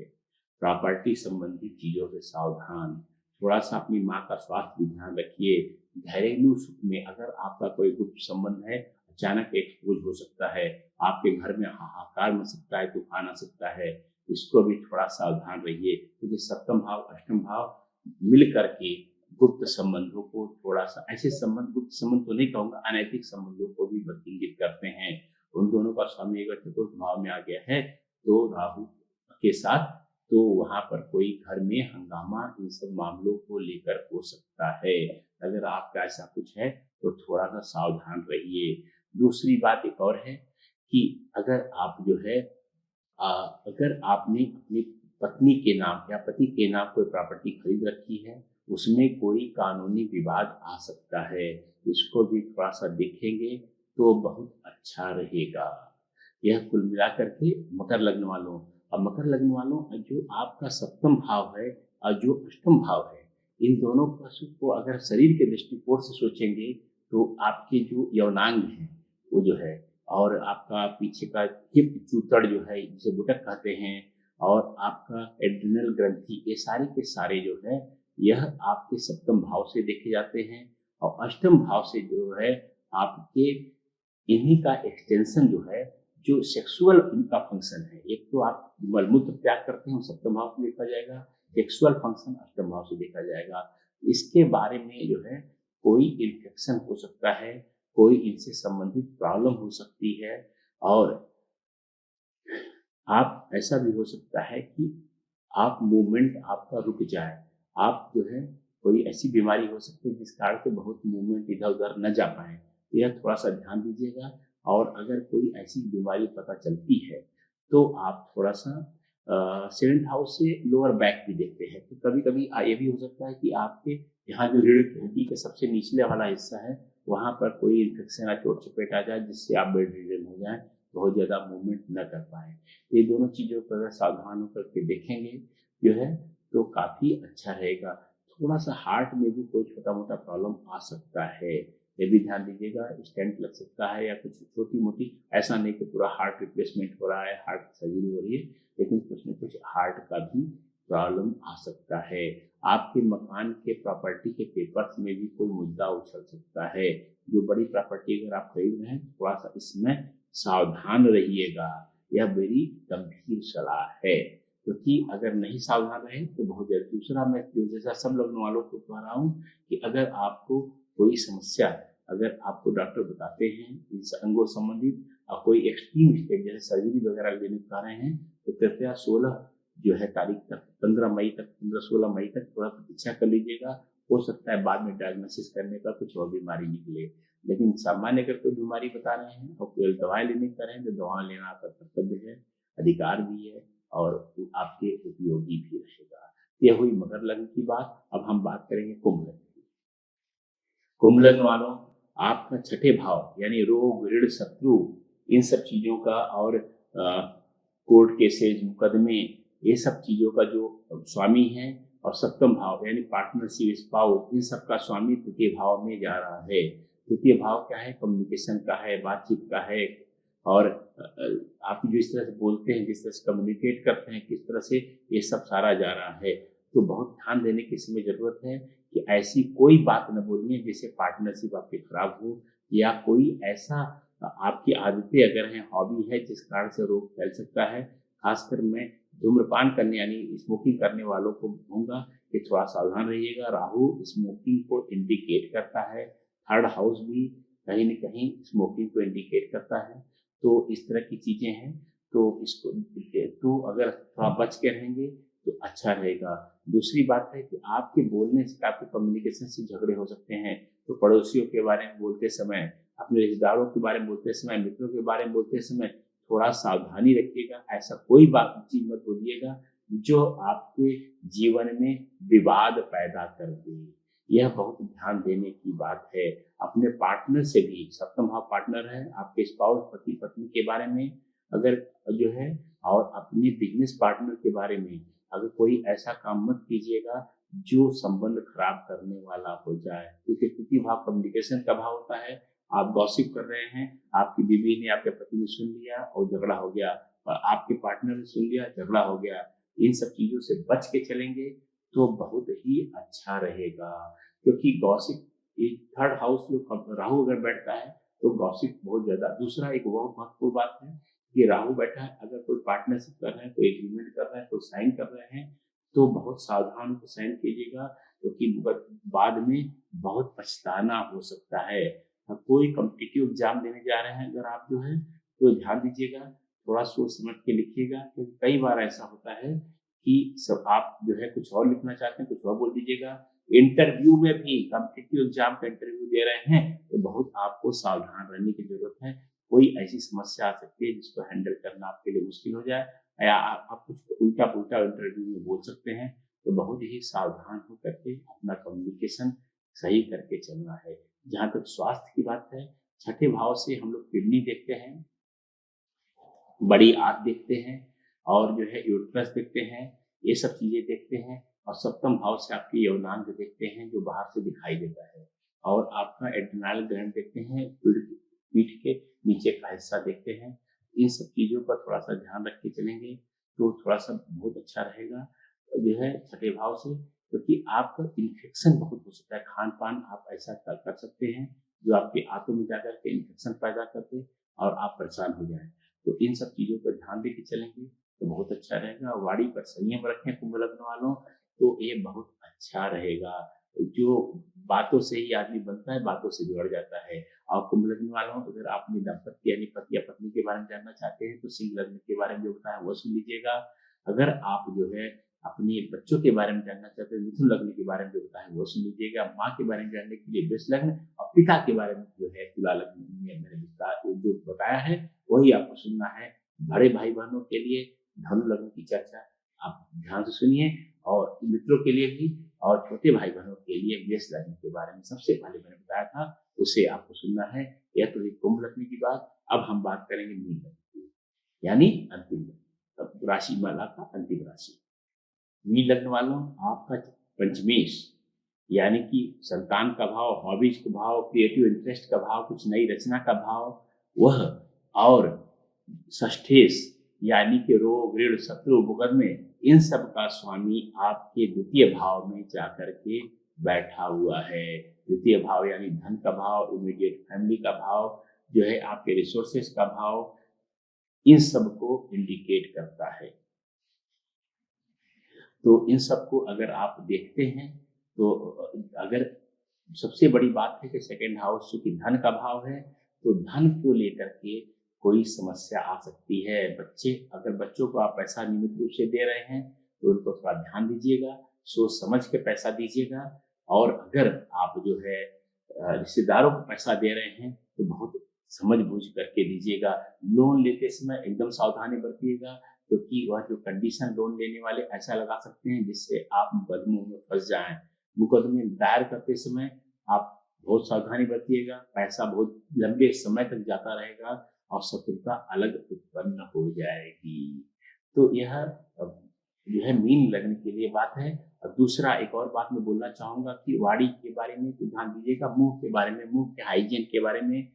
प्रॉपर्टी संबंधी चीजों से सावधान, थोड़ा सा अपनी माँ का स्वास्थ्य भी ध्यान रखिए। घरेलू सुख में अगर आपका कोई गुप्त संबंध है, अचानक एक्सपोज हो सकता है, आपके घर में हाहाकार मच सकता है, तूफान आ सकता है, इसको भी थोड़ा सावधान रहिए। क्योंकि सप्तम भाव अष्टम भाव मिल करके गुप्त संबंधों को थोड़ा सा, ऐसे संबंध, गुप्त संबंध तो नहीं कहूंगा, अनैतिक संबंधों को भी इंगित करते हैं। उन दोनों का स्वामी अगर चतुर्थ भाव में आ गया है तो राहु के साथ, तो वहां पर कोई घर में हंगामा इन सब मामलों को लेकर हो सकता है। अगर आपका ऐसा कुछ है तो थोड़ा सा सावधान रहिए। दूसरी बात एक और है कि अगर आप जो है अगर आपने अपनी पत्नी के नाम या पति के नाम कोई प्रॉपर्टी खरीद रखी है, उसमें कोई कानूनी विवाद आ सकता है, इसको भी थोड़ा सा देखेंगे तो बहुत अच्छा रहेगा। यह कुल मिलाकर के मकर लग्न वालों। अब मकर लग्न वालों, जो आपका सप्तम भाव है और जो अष्टम भाव है, इन दोनों को अगर शरीर के दृष्टिकोण से सोचेंगे तो आपके जो यौनांग है वो जो है, और आपका पीछे का हिप चूतड़ जो है जिसे बुटक कहते हैं, और आपका एड्रिनल ग्रंथि, ये सारे के सारे जो है यह आपके सप्तम भाव से देखे जाते हैं। और अष्टम भाव से जो है आपके इन्हीं का एक्सटेंशन जो है, जो सेक्सुअल इनका फंक्शन है, एक तो आप मलमूत्र त्याग करते हैं सप्तम भाव से देखा जाएगा, सेक्सुअल फंक्शन अष्टम भाव से देखा जाएगा। इसके बारे में जो है कोई इन्फेक्शन हो सकता है, कोई इनसे संबंधित प्रॉब्लम हो सकती है, और आप ऐसा भी हो सकता है कि आप मूवमेंट आपका रुक जाए, आप जो है कोई ऐसी बीमारी हो सकती है जिस कारण से बहुत मूवमेंट इधर उधर न जा पाए, यह थोड़ा सा ध्यान दीजिएगा। और अगर कोई ऐसी बीमारी पता चलती है तो आप थोड़ा सा सेवेंथ हाउस से लोअर बैक भी देखते हैं, तो कभी कभी ये भी हो सकता है कि आपके यहाँ जो रीढ़ की हड्डी का सबसे निचले वाला हिस्सा है वहां पर कोई इन्फेक्शन या चोट चपेट आ जाए जिससे आप बेड रिडन हो जाए, बहुत ज्यादा मूवमेंट न कर पाए। ये दोनों चीजों पर अगर सावधान होकर के देखेंगे जो है तो काफी अच्छा रहेगा। थोड़ा सा हार्ट में भी कोई छोटा मोटा प्रॉब्लम आ सकता है, ये भी ध्यान दीजिएगा। स्टेंट लग सकता है या कुछ छोटी मोटी, ऐसा नहीं कि पूरा हार्ट रिप्लेसमेंट हो रहा है, हार्ट सर्जरी हो रही है, लेकिन कुछ न कुछ हार्ट का भी प्रॉब्लम आ सकता है। आपके मकान के प्रॉपर्टी के पेपर्स में भी कोई मुद्दा उछल सकता है। जो बड़ी प्रॉपर्टी अगर आप खरीद रहे हैं थोड़ा सा इसमें सावधान रहिएगा, यह मेरी गंभीर सलाह है, क्योंकि अगर नहीं सावधान रहे तो बहुत जल्द। दूसरा, मैं जैसा सब लोग वालों को कह रहा हूँ कि अगर आपको कोई समस्या, अगर आपको डॉक्टर बताते हैं इस अंगों संबंधित और कोई एक्सट्रीम स्टेज जैसे सर्जरी वगैरह लेने जा रहे हैं, तो कृपया 16 जो है तारीख तक, 15 मई तक, 15-16 मई तक थोड़ा प्रतीक्षा कर लीजिएगा। हो सकता है बाद में डायग्नोसिस करने का कुछ और बीमारी निकले, लेकिन सामान्य अगर कोई बीमारी बता रहे हैं और केवल दवाएं लेने का रहे हैं तो दवाएं लेना आपका कर्तव्य है, अधिकार भी है और आपके उपयोगी भी रहेगा। यह हुई मकर लग्न की बात। अब हम बात करेंगे कुंभ लग्न की। कुंभ लग्न वालों, आपका छठे भाव यानी रोग ऋण शत्रु इन सब चीजों का, और कोर्ट केसेज मुकदमे, ये सब चीजों का जो स्वामी है, और सप्तम भाव यानी पार्टनरशिप स्पाउस, इन सब का स्वामी तृतीय भाव में जा रहा है। तृतीय भाव क्या है? कम्युनिकेशन का है, बातचीत का है, और आप जो इस तरह से बोलते हैं, जिस तरह से कम्युनिकेट करते हैं, किस तरह से, ये सब सारा जा रहा है। तो बहुत ध्यान देने की इसमें जरूरत है कि ऐसी कोई बात न बोलिए जिससे पार्टनरशिप आपकी खराब हो, या कोई ऐसा आपकी आदतें अगर हैं, हॉबी है जिस कारण से रोग फैल सकता है, खासकर मैं धूम्रपान करने यानी स्मोकिंग करने वालों को कहूँगा कि थोड़ा सावधान रहिएगा। राहु स्मोकिंग को इंडिकेट करता है, थर्ड हाउस भी कहीं न कहीं स्मोकिंग को इंडिकेट करता है। तो इस तरह की चीज़ें हैं, तो इसको तो अगर थोड़ा बच के रहेंगे तो अच्छा रहेगा। दूसरी बात है कि आपके बोलने से, आपके कम्युनिकेशन से झगड़े हो सकते हैं, तो पड़ोसियों के बारे में बोलते समय, अपने रिश्तेदारों के बारे में बोलते समय, मित्रों के बारे में बोलते समय थोड़ा सावधानी रखिएगा। ऐसा कोई बात चीज़ मत बोलिएगा जो आपके जीवन में विवाद पैदा कर दे। यह बहुत ध्यान देने की बात है। अपने पार्टनर से भी, सप्तम भाव पार्टनर है, आपके स्पाउस, पति-पत्नी के बारे में अगर जो है, और अपने बिज़नेस पार्टनर के बारे में अगर कोई ऐसा काम मत कीजिएगा जो संबंध खराब करने वाला हो जाए, क्योंकि तृतीय भाव कम्युनिकेशन का भाव होता है। आप गॉसिप कर रहे हैं, आपकी बीवी ने, आपके पति ने सुन लिया और झगड़ा हो गया, और आपके पार्टनर ने सुन लिया, झगड़ा हो गया। इन सब चीज़ों से बच के चलेंगे तो बहुत ही अच्छा रहेगा, क्योंकि गॉसिप, थर्ड हाउस जो राहु अगर बैठता है तो गॉसिप बहुत ज़्यादा। दूसरा एक बहुत महत्वपूर्ण बात है कि राहु बैठा है, अगर कोई पार्टनरशिप कर रहे हैं, कोई एग्रीमेंट कर रहे हैं, कोई साइन कर रहे हैं, तो बहुत सावधान होकर साइन कीजिएगा, क्योंकि बाद में बहुत पछताना हो सकता है। कोई कॉम्पिटिटिव एग्जाम देने जा रहे हैं अगर आप जो है, तो ध्यान दीजिएगा, थोड़ा सोच समझ के लिखिएगा, क्योंकि कई बार ऐसा होता है कि सब आप जो है कुछ और लिखना चाहते हैं, कुछ और बोल दीजिएगा। इंटरव्यू में भी, कॉम्पिटिटिव एग्जाम का इंटरव्यू दे रहे हैं, तो बहुत आपको सावधान रहने की जरूरत है। कोई ऐसी समस्या आ सकती है जिसको हैंडल करना आपके लिए मुश्किल हो जाए, या आप कुछ उल्टा पुल्टा इंटरव्यू में बोल सकते हैं। तो बहुत ही सावधान होकर के अपना कम्युनिकेशन सही करके चलना है। जहाँ तक स्वास्थ्य की बात है, छठे भाव से हम लोग किडनी देखते हैं, बड़ी आंत देखते हैं, और जो है यूट्रस देखते हैं, ये सब चीजें देखते हैं। और सप्तम भाव से आपकी यौनांग देखते हैं जो बाहर से दिखाई देता है, और आपका एड्रिनल ग्लैंड देखते हैं, पीठ के नीचे का हिस्सा देखते हैं। इन सब चीजों पर थोड़ा सा ध्यान रख के चलेंगे तो थोड़ा सा बहुत अच्छा रहेगा जो है छठे भाव से, क्योंकि आपका इन्फेक्शन बहुत हो सकता है। खान पान आप ऐसा कर सकते हैं जो आपके आंतों में जाकर के इन्फेक्शन पैदा करते और आप परेशान हो जाए। तो इन सब चीज़ों पर ध्यान देके चलेंगे तो बहुत अच्छा रहेगा। वाणी पर संयम रखें कुंभ लग्न वालों, तो ये बहुत अच्छा रहेगा। जो बातों से ही आदमी बनता है, बातों से बिगड़ जाता है। और कुंभ लग्न वालों, अगर आप अपने दाम्पत्य यानी पति या पत्नी के बारे में जानना चाहते हैं तो सिंह लग्न के बारे में जो बताया वो सुन लीजिएगा। अगर आप जो है अपने बच्चों के बारे में जानना चाहते हैं, मिथुन लग्न के बारे में जो बताया वो सुन लीजिएगा। माँ के बारे में जानने के लिए वृष लग्न, और पिता के बारे में जो है तुला लग्न में मैंने विस्तार जो बताया है वही आपको सुनना है। बड़े भाई बहनों के लिए धनु लग्न की चर्चा आप ध्यान से सुनिए, और मित्रों के लिए भी, और छोटे भाई बहनों के लिए वृष लग्न के बारे में सबसे पहले मैंने बताया था, उसे आपको सुनना है। यह तो एक कुंभ लग्न की बात। अब हम बात करेंगे मीन लग्न की, यानी अंतिम लग्न, राशि माला का अंतिम राशि। मीन लग्न वालों, आपका पंचमेश यानी कि संतान का भाव, हॉबीज का भाव, क्रिएटिव इंटरेस्ट का भाव, कुछ नई रचना का भाव, वह, और षष्ठेश यानी कि रोग, ऋण, शत्रु, मुकदमे, इन सब का स्वामी आपके द्वितीय भाव में जाकर के बैठा हुआ है। द्वितीय भाव यानी धन का भाव, इमीडिएट फैमिली का भाव, जो है आपके रिसोर्सेस का भाव, इन सब को इंडिकेट करता है। तो इन सबको अगर आप देखते हैं तो अगर सबसे बड़ी बात है कि सेकंड हाउस चूंकि धन का भाव है, तो धन को लेकर के कोई समस्या आ सकती है। अगर बच्चों को आप पैसा नियमित रूप से दे रहे हैं तो उनको थोड़ा ध्यान दीजिएगा, सोच समझ के पैसा दीजिएगा। और अगर आप जो है रिश्तेदारों को पैसा दे रहे हैं तो बहुत समझ बूझ करके दीजिएगा। लोन लेते समय एकदम सावधानी बरतिएगा, क्योंकि वह जो कंडीशन लोन लेने वाले ऐसा लगा सकते हैं जिससे आप मुकदमों में फंस जाएं। मुकदमे दायर करते समय आप बहुत सावधानी बरतिएगा, पैसा बहुत लंबे समय तक जाता रहेगा और शत्रुता अलग उत्पन्न हो जाएगी। तो यह जो है मीन लगने के लिए बात है। और दूसरा एक और बात मैं बोलना चाहूंगा कि वाणी के बारे में तो ध्यान दीजिएगा, मुंह के बारे में, मुंह के हाइजीन के बारे में।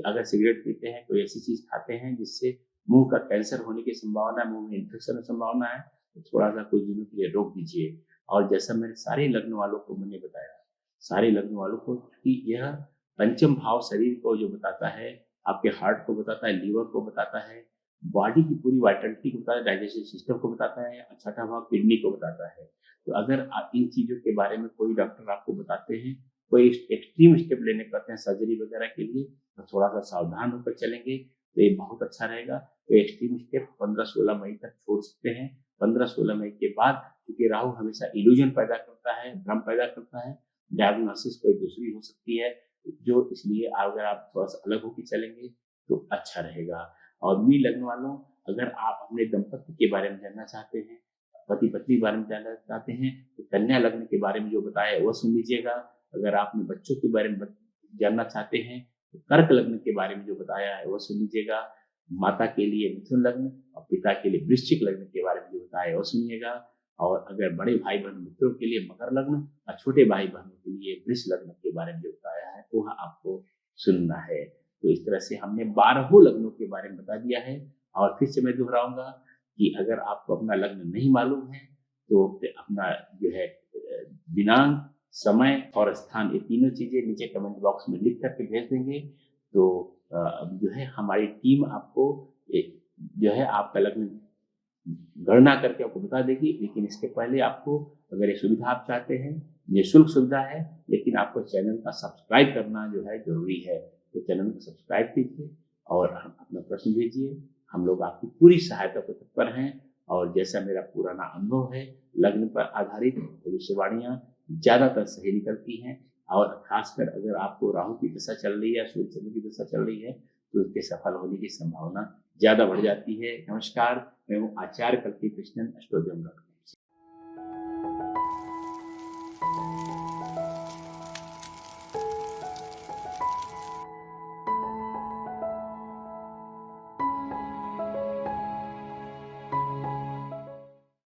अगर सिगरेट पीते हैं, कोई ऐसी चीज खाते हैं जिससे मुंह का कैंसर होने की संभावना, मुंह में इन्फेक्शन की संभावना है, तो थोड़ा सा कुछ दिनों के लिए रोक दीजिए। और जैसा मैंने सारे लग्न वालों को मैंने बताया, सारे लग्न वालों को, कि यह पंचम भाव शरीर को जो बताता है, आपके हार्ट को बताता है, लीवर को बताता है, बॉडी की पूरी वाइटलिटी को बताता है, डाइजेस्टिव सिस्टम को बताता है, और छठा भाव किडनी को बताता है। तो अगर इन चीज़ों के बारे में कोई डॉक्टर आपको बताते हैं, कोई एक्सट्रीम स्टेप लेने कहते हैं सर्जरी वगैरह के लिए, तो थोड़ा सा सावधान होकर चलेंगे तो ये बहुत अच्छा रहेगा। तो एक्सट्रीम स्टेप 15-16 मई तक छोड़ सकते हैं। 15-16 मई के बाद, क्योंकि राहु हमेशा इल्यूजन पैदा करता है, भ्रम पैदा करता है, डायग्नोसिस कोई दूसरी हो सकती है, जो इसलिए अगर आप थोड़ा सा अलग होकर चलेंगे तो अच्छा रहेगा। और मीन लग्न वालों, अगर आप अपने दंपत्ति के बारे में जानना चाहते हैं, पति पत्नी के बारे में जानना चाहते हैं, तो कन्या लग्न के बारे में जो बताया है वो सुन लीजिएगा। अगर आप अपने बच्चों के बारे में जानना चाहते हैं, तो कर्क लग्न के बारे में जो बताया है वो सुन लीजिएगा। माता के लिए मिथुन लग्न और पिता के लिए वृश्चिक लग्न के बारे में जो बताया है वो सुनिएगा। और अगर बड़े भाई बहन मित्रों के लिए मकर लग्न और छोटे भाई बहनों के लिए वृष लग्न के बारे में जो बताया है वो आपको सुनना है। तो इस तरह से हमने 12 लग्नों के बारे में बता दिया है। और फिर से मैं दोहराऊंगा कि अगर आपको अपना लग्न नहीं मालूम है तो अपना जो है दिनांक, समय और स्थान, ये तीनों चीजें नीचे कमेंट बॉक्स में लिख करके भेज देंगे। तो जो है हमारी टीम आपको जो है आपका लग्न गणना करके आपको बता देगी। लेकिन इसके पहले आपको, अगर ये सुविधा आप चाहते हैं, निःशुल्क सुविधा है, लेकिन आपको चैनल का सब्सक्राइब करना जो है जरूरी है। तो चैनल को सब्सक्राइब कीजिए और अपना प्रश्न भेजिए। हम लोग आपकी पूरी सहायता को तत्पर हैं। और जैसा मेरा पुराना अनुभव है, लग्न पर आधारित भविष्यवाणियां ज्यादातर सही निकलती हैं। और खासकर अगर आपको राहु की दशा चल रही है, सूर्य चंद्र की दशा चल रही है, तो इसके सफल होने की संभावना ज्यादा बढ़ जाती है। नमस्कार, मैं हूँ आचार्य कल्की कृष्णन, एस्ट्रोडियम।